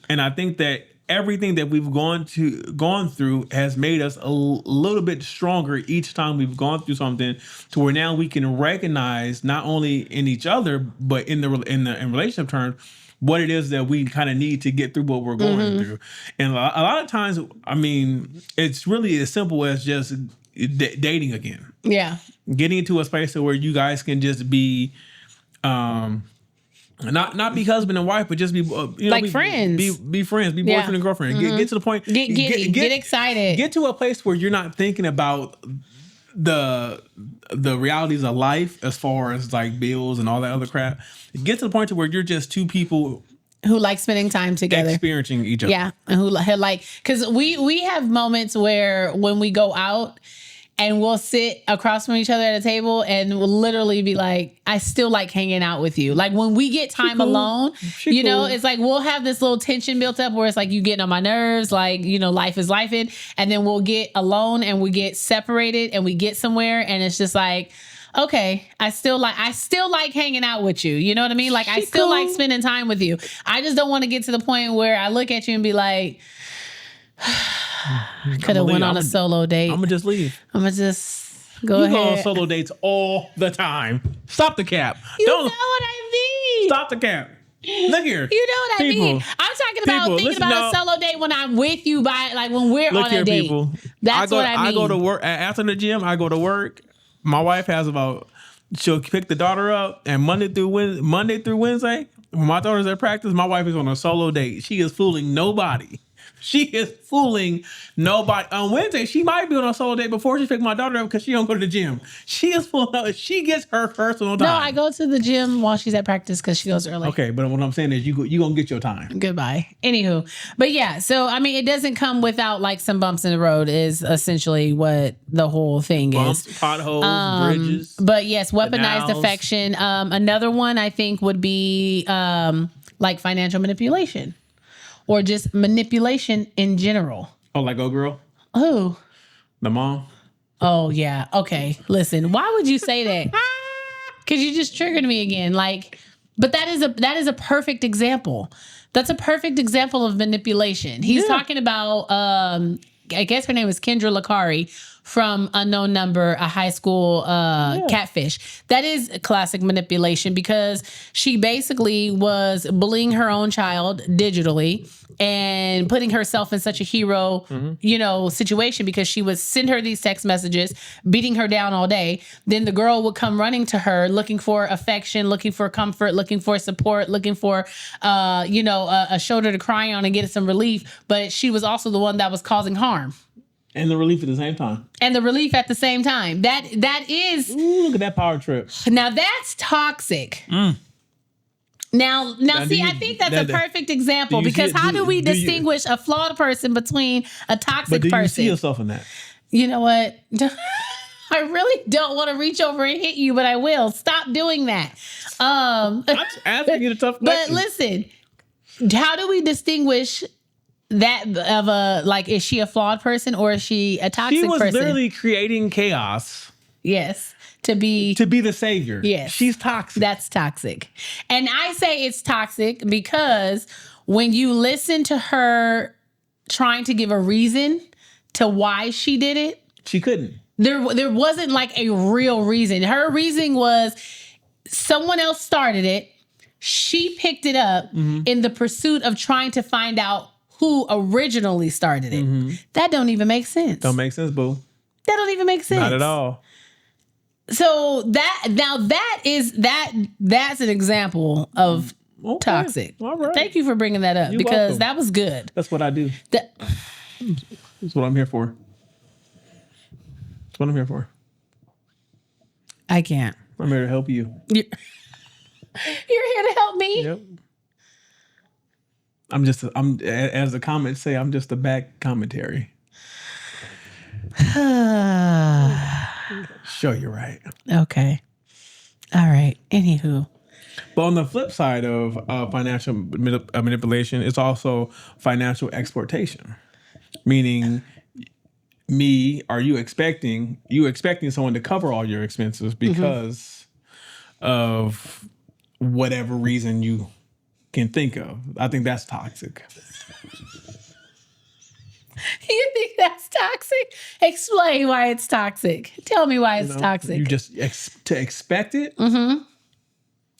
and I think that everything that we've gone through has made us a little bit stronger each time we've gone through something, to where now we can recognize not only in each other but in relationship terms what it is that we kind of need to get through what we're going through. And a lot of times, I mean, it's really as simple as just dating again. Yeah. Getting into a space where you guys can just be not be husband and wife, but just be friends. Be friends, be boyfriend and girlfriend. Get to the point. Get excited. Get to a place where you're not thinking about the realities of life as far as like bills and all that other crap. Get to the point to where you're just two people who like spending time together, experiencing each other. Yeah, and who like, because we have moments where when we go out and we'll sit across from each other at a table and we'll literally be like, I still like hanging out with you. Like when we get time alone, you know, it's like we'll have this little tension built up where it's like you getting on my nerves, like, you know, life is lifing. And then we'll get alone and we get separated and we get somewhere and it's just like, okay, I still like hanging out with you. You know what I mean? Like I still like spending time with you. I just don't want to get to the point where I look at you and be like, I could have went on a solo date. I'm gonna just leave. I'm gonna just go ahead. You go on solo dates all the time. Stop the cap. You know what I mean? Stop the cap. Look here. You know what I mean? I'm talking about thinking about a solo date when I'm with you when we're on a date. People. That's what I mean. I go to work after the gym. I go to work. My wife she'll pick the daughter up, and Monday through Wednesday, when my daughter's at practice, my wife is on a solo date. She is fooling nobody. She is fooling nobody. On Wednesday, she might be on a solo date before she pick my daughter up because she don't go to the gym. She is fooling. She gets her personal time. No, I go to the gym while she's at practice because she goes early. Okay, but what I'm saying is you gonna get your time. Goodbye. Anywho, but yeah, so I mean, it doesn't come without like some bumps in the road is essentially what the whole thing is. Potholes, bridges. But yes, weaponized affection. Another one I think would be like financial manipulation. Or just manipulation in general. Oh, like Go Girl? Who? The mom? Oh, yeah. Okay. Listen, why would you say that? Because you just triggered me again. Like, but that is a perfect example. That's a perfect example of manipulation. He's talking about, I guess her name was Kendra Lakari from Unknown Number, a high school catfish. That is a classic manipulation because she basically was bullying her own child digitally and putting herself in such a hero, situation because she would send her these text messages, beating her down all day. Then the girl would come running to her looking for affection, looking for comfort, looking for support, looking for, a shoulder to cry on and get some relief. But she was also the one that was causing harm. And the relief at the same time. That is... Ooh, look at that power trip. Now that's toxic. Now, I think that's a perfect example because how do we distinguish a flawed person between a toxic person? But do you see yourself in that? You know what? I really don't want to reach over and hit you, but I will. Stop doing that. I'm just asking you the tough question. But listen, how do we distinguish that is she a flawed person or is she a toxic person? She was literally creating chaos. Yes. To be the savior. Yes. She's toxic. That's toxic. And I say it's toxic because when you listen to her trying to give a reason to why she did it, she couldn't. There wasn't like a real reason. Her reason was someone else started it. She picked it up in the pursuit of trying to find out who originally started it. That don't even make sense. Don't make sense, boo. That don't even make sense. Not at all. So that's an example of toxic. All right. Thank you for bringing that up because welcome. That was good. That's what I do. That's what I'm here for. That's what I'm here for. I can't. I'm here to help you. You're here to help me? Yep. I'm as the comments say, I'm just a back commentary. Sure, you're right. Okay. All right. Anywho. But on the flip side of financial manipulation, it's also financial exploitation. Meaning, are you expecting someone to cover all your expenses because of whatever reason you can think of? I think that's toxic. You think that's toxic? Explain why it's toxic. Tell me why it's toxic. You just to expect it?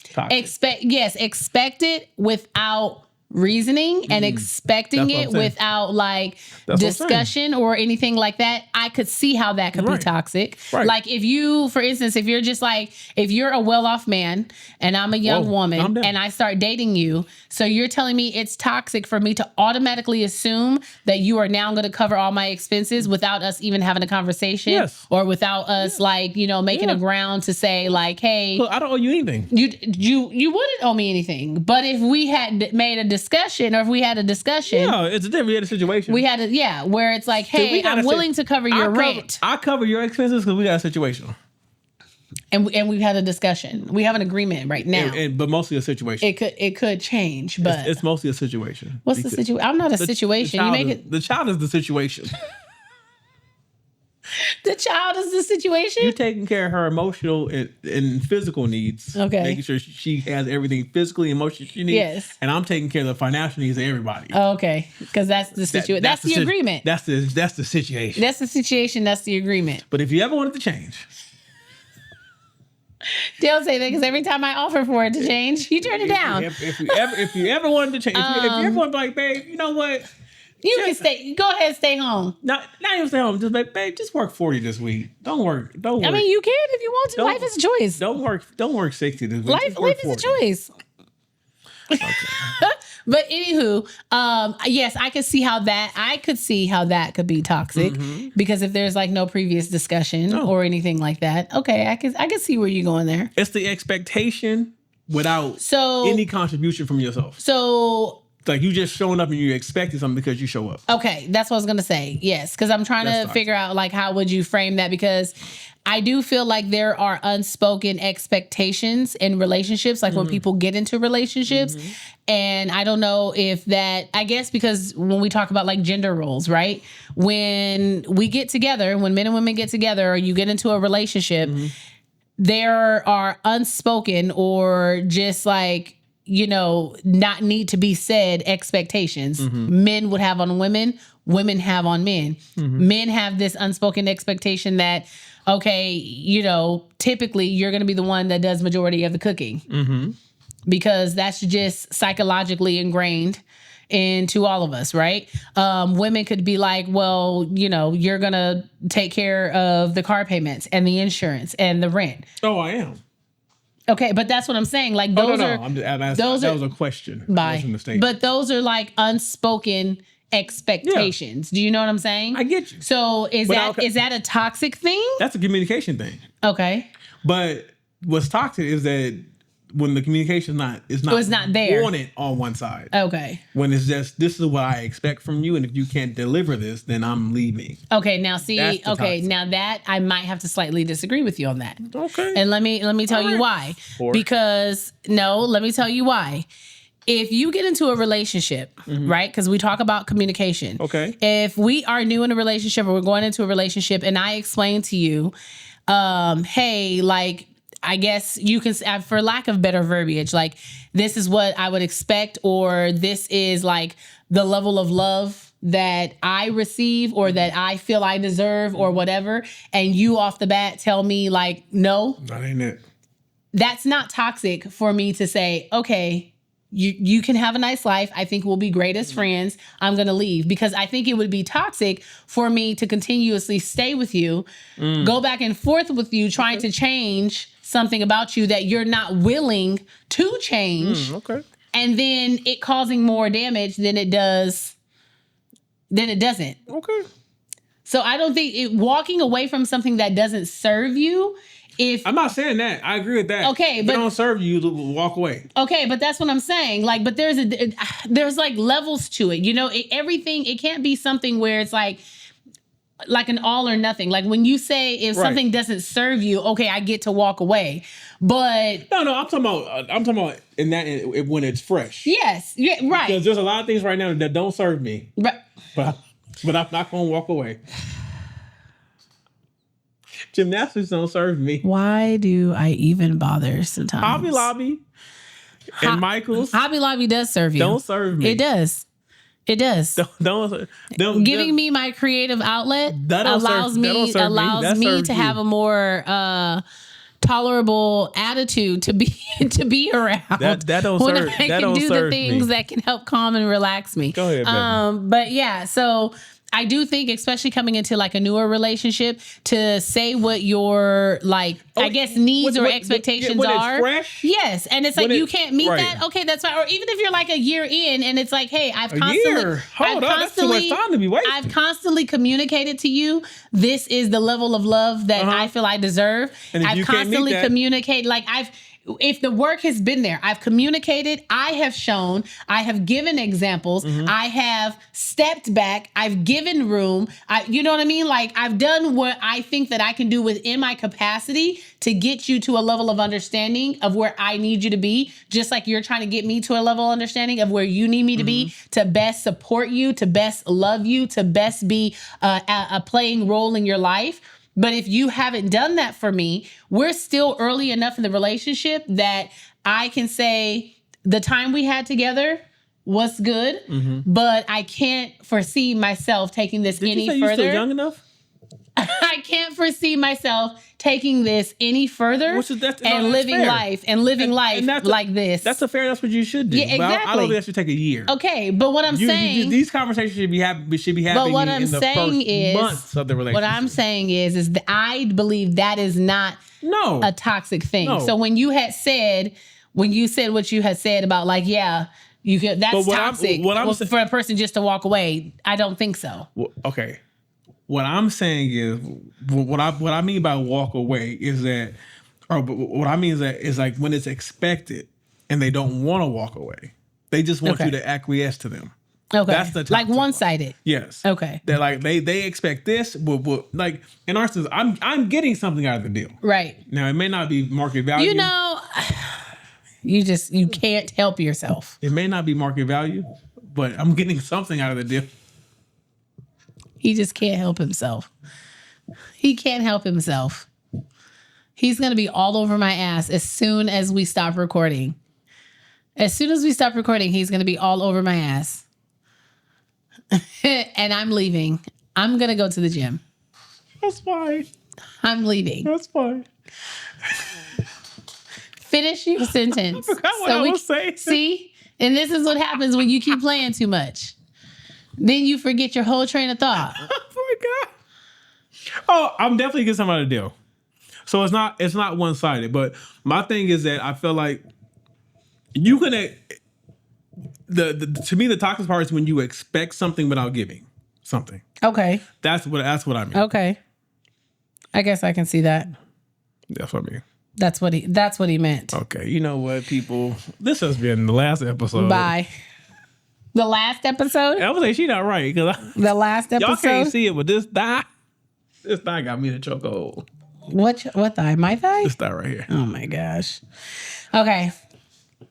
Toxic. Expect it without reasoning and expecting it without discussion or anything like that. I could see how that could be toxic. Right. Like if you, for instance, if you're a well-off man and I'm a young woman and I start dating you, so you're telling me it's toxic for me to automatically assume that you are now going to cover all my expenses without us even having a conversation or without us making a ground to say hey, look, I don't owe you anything. You wouldn't owe me anything. But if we had made a discussion, or if we had a discussion. No, it's different. We had a situation. We had where it's like, hey, I'm willing to cover your rent. I cover your expenses because we got a situation. And we've had a discussion. We have an agreement right now. But mostly a situation. It could change, but it's mostly a situation. What's the situation? I'm not a situation. You make it. The child is the situation. The child is the situation. You're taking care of her emotional and physical needs. Okay. Making sure she has everything physically, emotionally she needs. Yes. And I'm taking care of the financial needs of everybody. Oh, okay. Because that's the situation. That's the agreement. That's the situation. That's the situation. That's the agreement. But if you ever wanted to change. Don't say that, because every time I offer for it to change, you turn it down. If you ever wanted to change, if you ever wanted to be like, babe, you know what? You can stay. Go ahead and stay home. Not even stay home. Just like, babe, just work 40 this week. Don't work. I mean, you can if you want to. Life is a choice. Don't work 60 this week. Life is a choice. Okay. But anywho, yes, I could see how that could be toxic, because if there's like no previous discussion or anything like that, okay, I can see where you're going there. It's the expectation without any contribution from yourself. So like you just showing up and you expected something because you show up. Okay, that's what I was gonna say. Yes, because I'm trying to figure out like how would you frame that, because I do feel like there are unspoken expectations in relationships, like when people get into relationships. And I don't know if that, I guess because when we talk about like gender roles, right? When we get together, when men and women get together, or you get into a relationship, there are unspoken or just like, not need to be said expectations. Men would have on women, women have on men. Men have this unspoken expectation that, okay, typically you're going to be the one that does majority of the cooking because that's just psychologically ingrained into all of us, right? Women could be like, well, you're going to take care of the car payments and the insurance and the rent. Oh, I am. Okay, but that's what I'm saying. Like those are that was a question. But those are like unspoken expectations. Yeah. Do you know what I'm saying? I get you. So is that a toxic thing? That's a communication thing. Okay. But what's toxic is that when the communication is not there, wanted on one side. Okay. When it's just, this is what I expect from you, and if you can't deliver this, then I'm leaving. Okay, now now that I might have to slightly disagree with you on that. Okay. And let me tell you why. Let me tell you why. If you get into a relationship, right? Because we talk about communication. Okay. If we are new in a relationship or we're going into a relationship and I explain to you, hey, like, I guess you can, for lack of better verbiage, like this is what I would expect, or this is like the level of love that I receive or that I feel I deserve or whatever. And you off the bat tell me like, no, that ain't it. That's not toxic for me to say, okay, you can have a nice life. I think we'll be great as friends. I'm going to leave, because I think it would be toxic for me to continuously stay with you, go back and forth with you, trying to change something about you that you're not willing to change. And then it causing more damage than it doesn't. Okay. So I don't think walking away from something that doesn't serve you, I'm not saying that. I agree with that. Okay, but if it don't serve you, walk away. Okay, but that's what I'm saying. Like, but there's like levels to it. Everything, it can't be something where it's like an all or nothing. Like when you say if something doesn't serve you, okay, I get to walk away. But no, I'm talking about in that when it's fresh. Yes, yeah, right. Because there's a lot of things right now that don't serve me. Right. But I'm not going to walk away. Gymnastics don't serve me. Why do I even bother sometimes? Hobby Lobby and Michael's. Hobby Lobby does serve you. Don't serve me. It does. It does. Don't giving me my creative outlet allows me to have a more tolerable attitude to be around. That don't when serve. I can do the things that can help calm and relax me. Go ahead, baby. But yeah, so I do think, especially coming into like a newer relationship, to say what your I guess needs or expectations when are. It's fresh, yes, and it's like you can't meet that. Okay, that's fine. Or even if you're like a year in, and it's like, hey, that's too much time to be wasting. I've constantly communicated to you, this is the level of love that I feel I deserve. And if I've you constantly can't meet that, communicated, like if the work has been there, I've communicated, I have shown, I have given examples, I have stepped back, I've given room, you know what I mean? Like, I've done what I think that I can do within my capacity to get you to a level of understanding of where I need you to be, just like you're trying to get me to a level of understanding of where you need me to be, to best support you, to best love you, to best be a playing role in your life. But if you haven't done that for me, we're still early enough in the relationship that I can say the time we had together was good, but I can't foresee myself taking this any further. You're still young enough? I can't foresee myself taking this any further and living life like this. That's that's what you should do. Yeah, exactly. I don't think that should take a year. Okay, but what I'm saying, these conversations should be happening. But what I'm saying is, months of the relationship. What I'm saying is that I believe that is not a toxic thing. No. So when you said what you had said about like, that's toxic for a person just to walk away, I don't think so. Well, okay. What I'm saying is, what I mean by walk away is that, or what I mean is like when it's expected and they don't want to walk away, they just want you to acquiesce to them. Okay, that's the like one-sided. Yes. Okay. They're like they expect this, but like in our instance, I'm getting something out of the deal. Right. Now it may not be market value. You know, you can't help yourself. It may not be market value, but I'm getting something out of the deal. He just can't help himself. He can't help himself. He's going to be all over my ass as soon as we stop recording. As soon as we stop recording, he's going to be all over my ass. And I'm leaving. I'm going to go to the gym. That's fine. I'm leaving. That's fine. Finish your sentence. I forgot what I was saying. See? And this is what happens when you keep playing too much. Then you forget your whole train of thought. Oh my God. Oh, I'm definitely getting something out of the deal. So it's not one-sided. But my thing is that I feel like you can to me the toxic part is when you expect something without giving something. Okay. That's what I mean. Okay. I guess I can see that. That's what I mean. That's what he meant. Okay. You know what, people? This has been the last episode. Bye. The last episode? I was like, she not right. The last episode? Y'all can't see it, but this thigh got me in a chokehold. What thigh? My thigh? This thigh right here. Oh my gosh. Okay.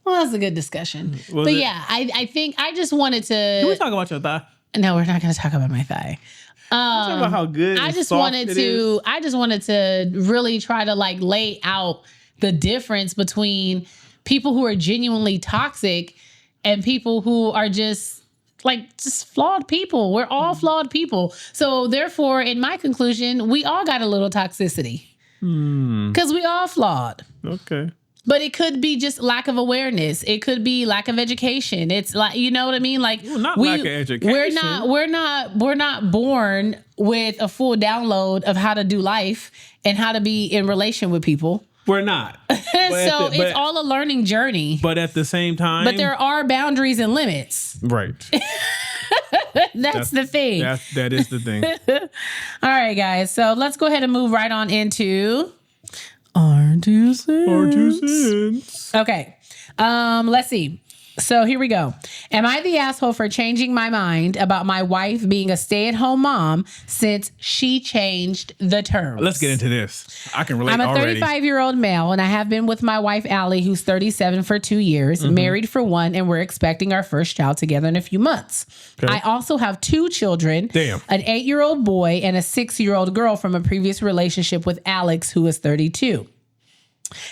Well, that's a good discussion. I think I just wanted to... Can we talk about your thigh? No, we're not going to talk about my thigh. Talk about how good I just wanted to really try to like lay out the difference between people who are genuinely toxic and people who are just flawed people. We're all flawed people. So therefore, in my conclusion, we all got a little toxicity. Because we all flawed. Okay. But it could be just lack of awareness. It could be lack of education. It's like, you know what I mean? Like, lack of education. We're not born with a full download of how to do life and how to be in relation with people. We're not. It's all a learning journey. But at the same time... But there are boundaries and limits. Right. That's the thing. That is the thing. All right, guys. So let's go ahead and move right on into... Our 2 cents. Okay. Let's see. So here we go. Am I the asshole for changing my mind about my wife being a stay-at-home mom since she changed the terms? Let's get into this. I can relate I'm already. a 35-year-old male, and I have been with my wife, Allie, who's 37 for 2 years, married for 1, and we're expecting our first child together in a few months. Okay. I also have 2 children, an 8-year-old boy and a 6-year-old girl from a previous relationship with Alex, who is 32.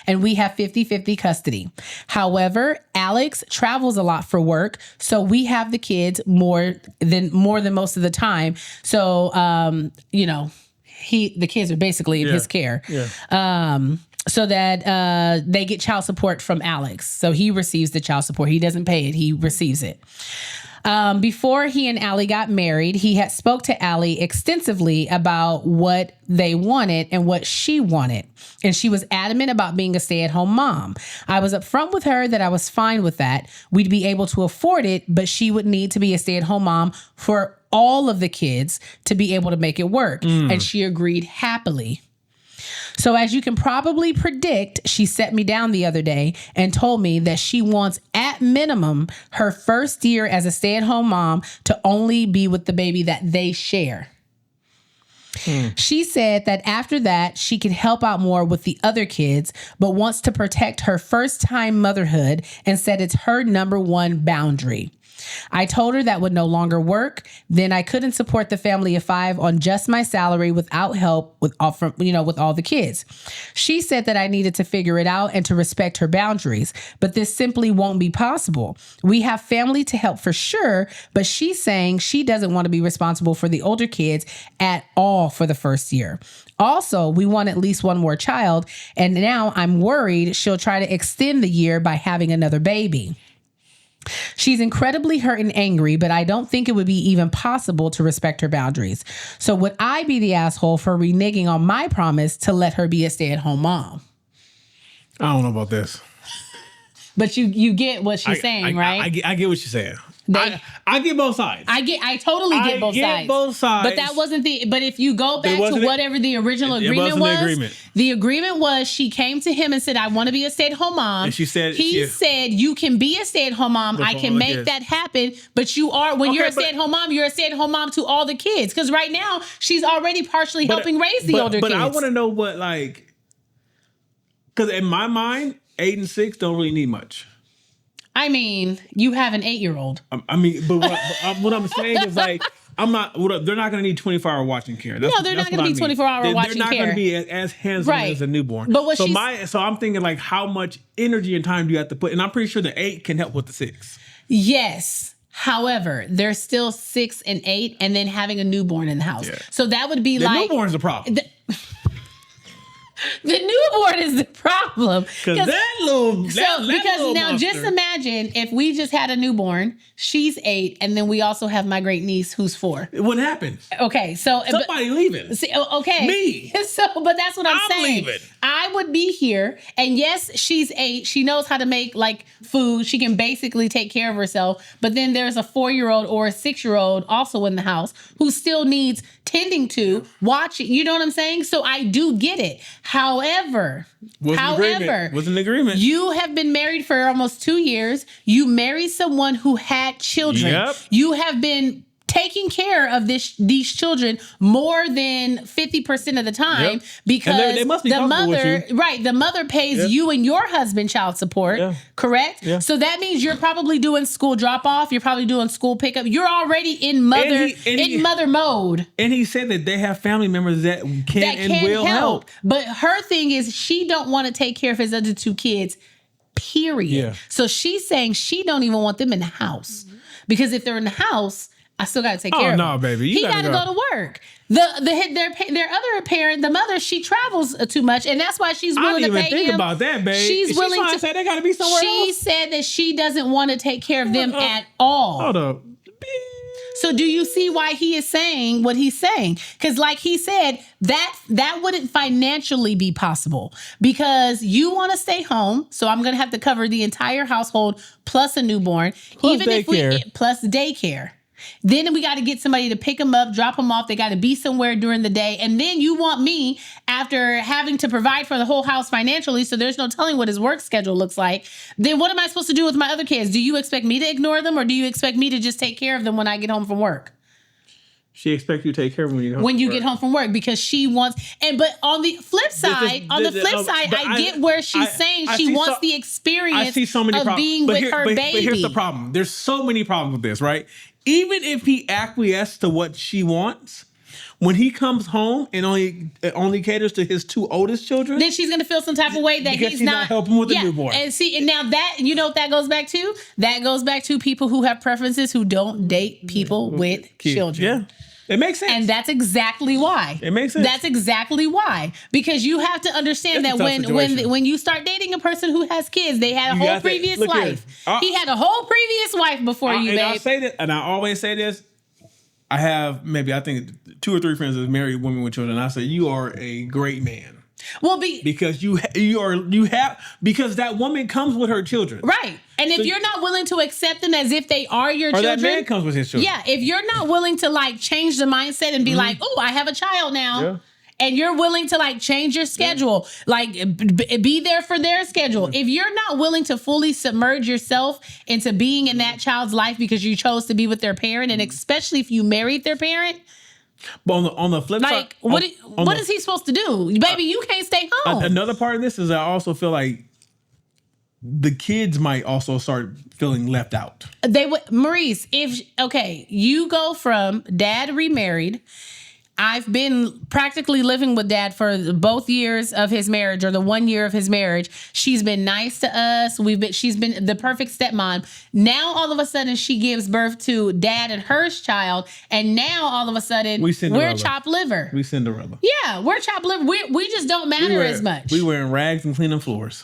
And we have 50-50 custody. However, Alex travels a lot for work, so we have the kids more than most of the time. So, the kids are basically in his care. Yeah. So that they get child support from Alex. So he receives the child support. He doesn't pay it. He receives it. Before he and Allie got married, he had spoke to Allie extensively about what they wanted and what she wanted. And she was adamant about being a stay-at-home mom. I was upfront with her that I was fine with that. We'd be able to afford it, but she would need to be a stay-at-home mom for all of the kids to be able to make it work. And she agreed happily. So as you can probably predict, she set me down the other day and told me that she wants at minimum her first year as a stay-at-home mom to only be with the baby that they share. She said that after that, she could help out more with the other kids, but wants to protect her first-time motherhood and said it's her number one boundary. I told her that would no longer work. Then I couldn't support the family of 5 on just my salary without help with all the kids. She said that I needed to figure it out and to respect her boundaries, but this simply won't be possible. We have family to help for sure, but she's saying she doesn't want to be responsible for the older kids at all for the first year. Also, we want at least one more child, and now I'm worried she'll try to extend the year by having another baby. She's incredibly hurt and angry, but I don't think it would be even possible to respect her boundaries. So would I be the asshole for reneging on my promise to let her be a stay-at-home mom? I don't know about this. But you get what she's saying, right? I get what she's saying. I get both sides. I totally get both sides. Both sides. But that wasn't but if you go back to whatever the original agreement was, the agreement was she came to him and said, I want to be a stay-at-home mom. And he said, you can be a stay-at-home mom. I can make that happen. But you're a stay-at-home mom, you're a stay-at-home mom to all the kids. Because right now, she's already partially helping raise the older kids. But I want to know what, because in my mind, 8 and 6 don't really need much. I mean, you have an 8-year-old. But what I'm saying is they're not going to need 24-hour watching care. They're not going to be 24-hour watching care. They're not going to be as hands-on as a newborn. But so I'm thinking how much energy and time do you have to put? And I'm pretty sure the 8 can help with the 6. Yes. However, there's still 6 and 8, and then having a newborn in the house. Yeah. So that would be the newborn's a problem. The newborn is the problem. Because just imagine if we just had a newborn, she's 8, and then we also have my great niece who's 4. What happens? Okay, so somebody leaving. Okay, me. But that's what I'm saying. Leaving. I would be here, and yes, she's 8. She knows how to make food. She can basically take care of herself. But then there's a 4-year-old or a 6-year-old also in the house who still needs tending to, watching. You know what I'm saying? So I do get it. However, was an agreement. You have been married for almost 2 years. You married someone who had children. Yep. You have been taking care of these children more than 50% of the time because they must be the mother, with you. Right, the mother pays you and your husband child support, correct? Yeah. So that means you're probably doing school drop off, you're probably doing school pickup. You're already in mother mode. And he said that they have family members that can and will help. But her thing is she don't want to take care of his other 2 kids. Period. Yeah. So she's saying she don't even want them in the house. Because if they're in the house, I still got to take care of him. Oh, no, baby. He got to go to work. Their other parent, the mother, she travels too much, and that's why she's willing to pay him. I didn't even think about that, babe. She's willing to say they got to be somewhere else. She said that she doesn't want to take care of them at all. Hold up. So do you see why he is saying what he's saying? Because like he said, that wouldn't financially be possible because you want to stay home. So I'm going to have to cover the entire household plus a newborn. Plus daycare. Then we got to get somebody to pick them up, drop them off. They got to be somewhere during the day. And then you want me, after having to provide for the whole house financially, so there's no telling what his work schedule looks like. Then what am I supposed to do with my other kids? Do you expect me to ignore them or do you expect me to just take care of them when I get home from work? She expects you to take care of them when you get home from work because she wants, but on the flip side, I get where she's saying she wants the experience of being with her baby. But here's the problem. There's so many problems with this, right? Even if he acquiesces to what she wants, when he comes home and only caters to his 2 oldest children, then she's gonna feel some type of way that he's not helping with the newborn. And now that what that goes back to? That goes back to people who have preferences who don't date people with children. Yeah. It makes sense. And that's exactly why. It makes sense. That's exactly why. Because you have to understand that when you start dating a person who has kids, they had a whole previous life. He had a whole previous wife before you, babe. I say that, and I always say this. I have I think 2 or 3 friends that married women with children. And I say, you are a great man. Well, because because that woman comes with her children, right? And if you're not willing to accept them as if they are your children, that man comes with his children. Yeah, if you're not willing to change the mindset and be like, "Oh, I have a child now," and you're willing to like change your schedule, like be there for their schedule. If you're not willing to fully submerge yourself into being in that child's life because you chose to be with their parent, and especially if you married their parent. But on the flip side, what is he supposed to do? Baby, you can't stay home. Another part of this is I also feel like the kids might also start feeling left out. Maurice, you go from dad remarried. I've been practically living with dad for both years of his marriage, or the 1 year of his marriage. She's been nice to us. She's been the perfect stepmom. Now all of a sudden she gives birth to dad and her child, and now all of a sudden we're chopped liver. We Cinderella. Yeah, we're chopped liver. We just don't matter as much. We wearing rags and cleaning floors.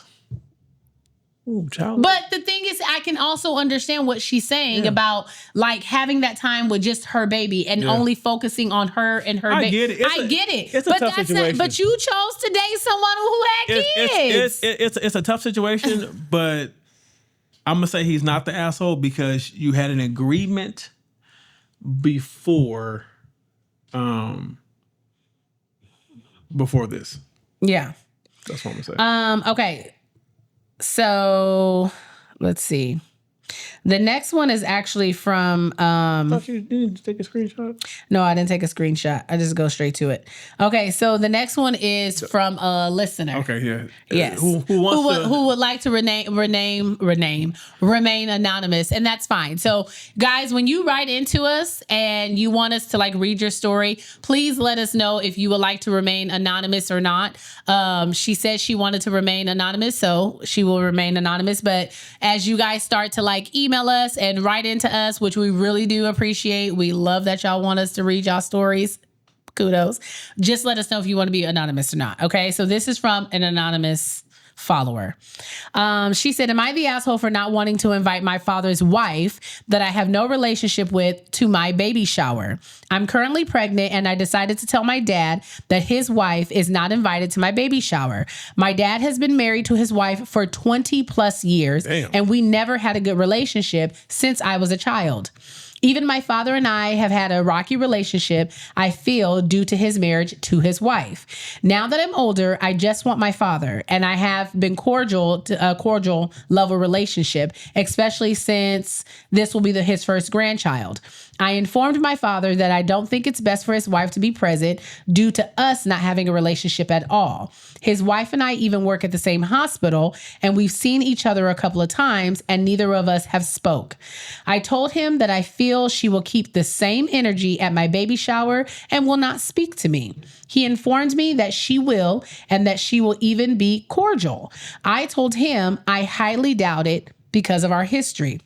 Ooh, child. But the thing is, I can also understand what she's saying about like having that time with just her baby and only focusing on her and her baby. I get it. It's a tough situation. But you chose to date someone who had kids. It's a tough situation, but I'm gonna say he's not the asshole because you had an agreement before this. Yeah. That's what I'm gonna say. Okay. So let's see. The next one is actually from... I thought you didn't take a screenshot. No, I didn't take a screenshot. I just go straight to it. Okay, so the next one is from a listener. Okay, yeah. Yes. Who would like to remain anonymous, and that's fine. So guys, when you write into us and you want us to like read your story, please let us know if you would like to remain anonymous or not. She said she wanted to remain anonymous, so she will remain anonymous. But as you guys start to like email us and write into us, which we really do appreciate. We love that y'all want us to read y'all stories. Kudos. Just let us know if you want to be anonymous or not. Okay. So this is from an anonymous follower. She said, am I the asshole for not wanting to invite my father's wife that I have no relationship with to my baby shower? I'm currently pregnant and I decided to tell my dad that his wife is not invited to my baby shower. My dad has been married to his wife for 20 plus years. Damn. And we never had a good relationship since I was a child. Even my father and I have had a rocky relationship, I feel, due to his marriage to his wife. Now that I'm older, I just want my father, and I have been cordial level relationship, especially since this will be his first grandchild. I informed my father that I don't think it's best for his wife to be present due to us not having a relationship at all. His wife and I even work at the same hospital, and we've seen each other a couple of times, and neither of us have spoke. I told him that I feel she will keep the same energy at my baby shower and will not speak to me. He informed me that she will, and that she will even be cordial. I told him I highly doubt it because of our history.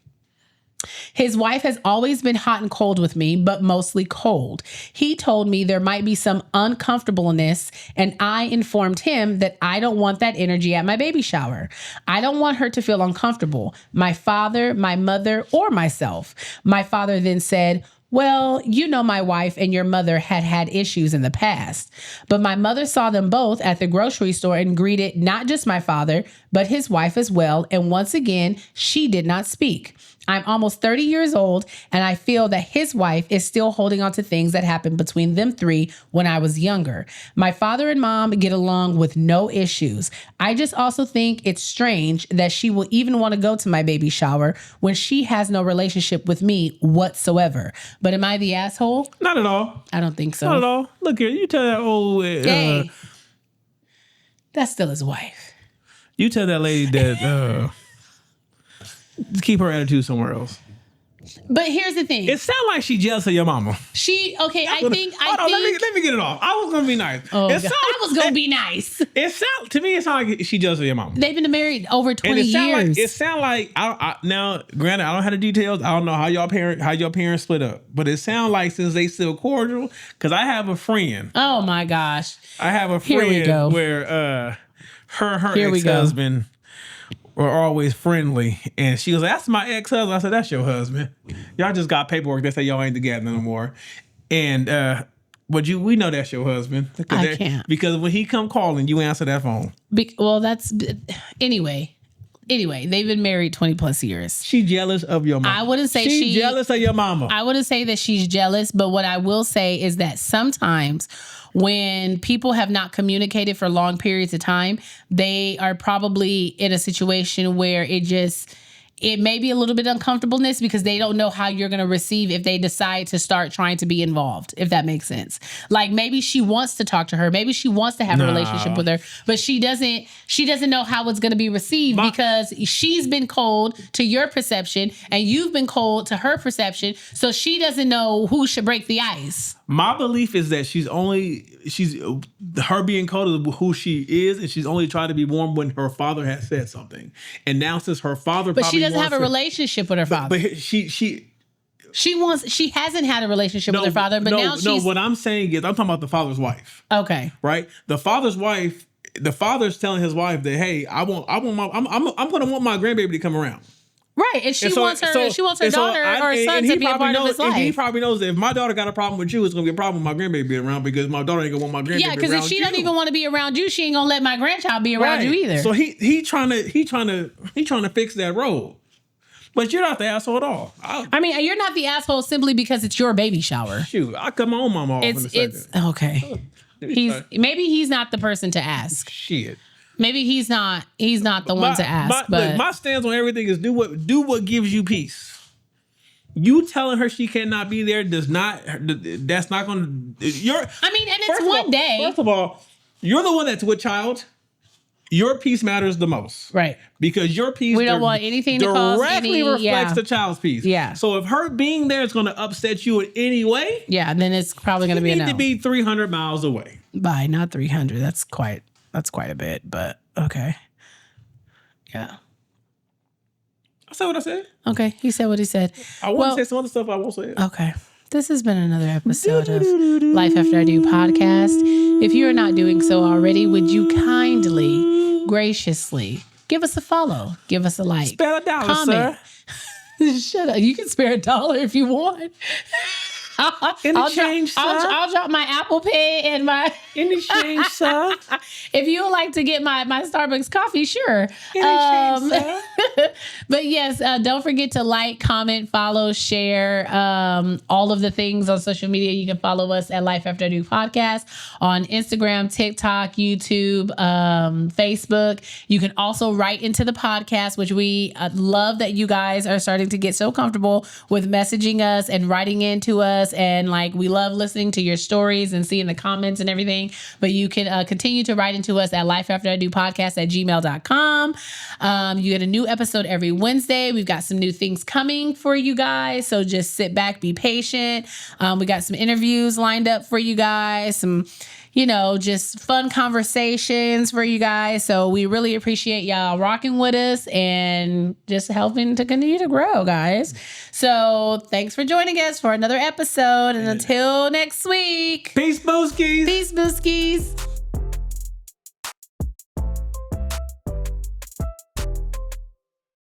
His wife has always been hot and cold with me, but mostly cold. He told me there might be some uncomfortableness, and I informed him that I don't want that energy at my baby shower. I don't want her to feel uncomfortable, my father, my mother, or myself. My father then said, well, you know, my wife and your mother had issues in the past, but my mother saw them both at the grocery store and greeted not just my father, but his wife as well. And once again, she did not speak. I'm almost 30 years old, and I feel that his wife is still holding on to things that happened between them three when I was younger. My father and mom get along with no issues. I just also think it's strange that she will even want to go to my baby shower when she has no relationship with me whatsoever. But am I the asshole? Not at all. I don't think so. Not at all. Look here, you tell that old... hey, that's still his wife. You tell that lady that... keep her attitude somewhere else. But here's the thing. It sounds like she jealous of your mama. I think. Let me get it off. I was gonna be nice. I was gonna be nice. It sounds like she jealous of your mama. They've been married over 20 years. It sounds like now. Granted, I don't have the details. I don't know how your parents split up, but it sounds like since they still cordial. Because I have a friend. Oh my gosh. I have a friend where her ex-husband were always friendly, and she was like, that's my ex-husband. I said, that's your husband. Y'all just got paperwork that say y'all ain't together no more. And we know that's your husband. I can't. Because when he come calling, you answer that phone. Anyway, they've been married 20 plus years. She jealous of your mama. I wouldn't say she's jealous of your mama. I wouldn't say that she's jealous, but what I will say is that sometimes when people have not communicated for long periods of time, they are probably in a situation where it may be a little bit uncomfortableness because they don't know how you're going to receive if they decide to start trying to be involved, if that makes sense. Like maybe she wants to talk to her. Maybe she wants to have a relationship with her, but she doesn't know how it's going to be received because she's been cold to your perception and you've been cold to her perception. So she doesn't know who should break the ice. My belief is that her being cold is who she is, and she's only trying to be warm when her father has said something. And now since her father, but she doesn't have a relationship with her father. But she hasn't had a relationship with her father. But now she's... No, what I'm saying is I'm talking about the father's wife. Okay, right. The father's wife. The father's telling his wife that, hey, I'm going to want my grandbaby to come around. Right, and she wants her daughter or son to be a part of his life. And he probably knows that if my daughter got a problem with you, it's gonna be a problem with my grandbaby being around because my daughter ain't gonna want my grandbaby around you. Yeah, because if she doesn't even want to be around you, she ain't gonna let my grandchild be around you either. So he trying to fix that role. But you're not the asshole at all. I mean, you're not the asshole simply because it's your baby shower. Shoot, I cut my own mama off in a second. It's okay. Maybe he's not the person to ask. Shit. Maybe he's not the one to ask. But my stance on everything is do what gives you peace. You telling her she cannot be there that's not going to. It's one day. First of all, you're the one that's with child. Your peace matters the most, right? Because your peace we don't want anything to cause directly reflects the child's peace. Yeah. So if her being there is going to upset you in any way, then it's probably going to be a no. Need to be 300 miles away. Bye, not 300. That's quite a bit, but okay. Yeah. I said what I said. Okay, he said what he said. I want to say some other stuff I won't say. Okay. This has been another episode of Life After I Do podcast. If you are not doing so already, would you kindly, graciously give us a follow, give us a like, spare $1, comment. Sir. Shut up. You can spare $1 if you want. I'll drop my Apple Pay and my any change, sir. If you would like to get my Starbucks coffee, sure. Any change, sir. But yes, don't forget to like, comment, follow, share, all of the things on social media. You can follow us at Life After I Do Podcast on Instagram, TikTok, YouTube, Facebook. You can also write into the podcast, which we love that you guys are starting to get so comfortable with messaging us and writing into us. And we love listening to your stories and seeing the comments and everything. But you can continue to write into us at lifeafteridopodcast@gmail.com. You get a new episode every Wednesday. We've got some new things coming for you guys. So just sit back, be patient. We got some interviews lined up for you guys. Some, just fun conversations for you guys. So we really appreciate y'all rocking with us and just helping to continue to grow, guys. So thanks for joining us for another episode. And until next week. Peace, Booskies. Peace, Booskies.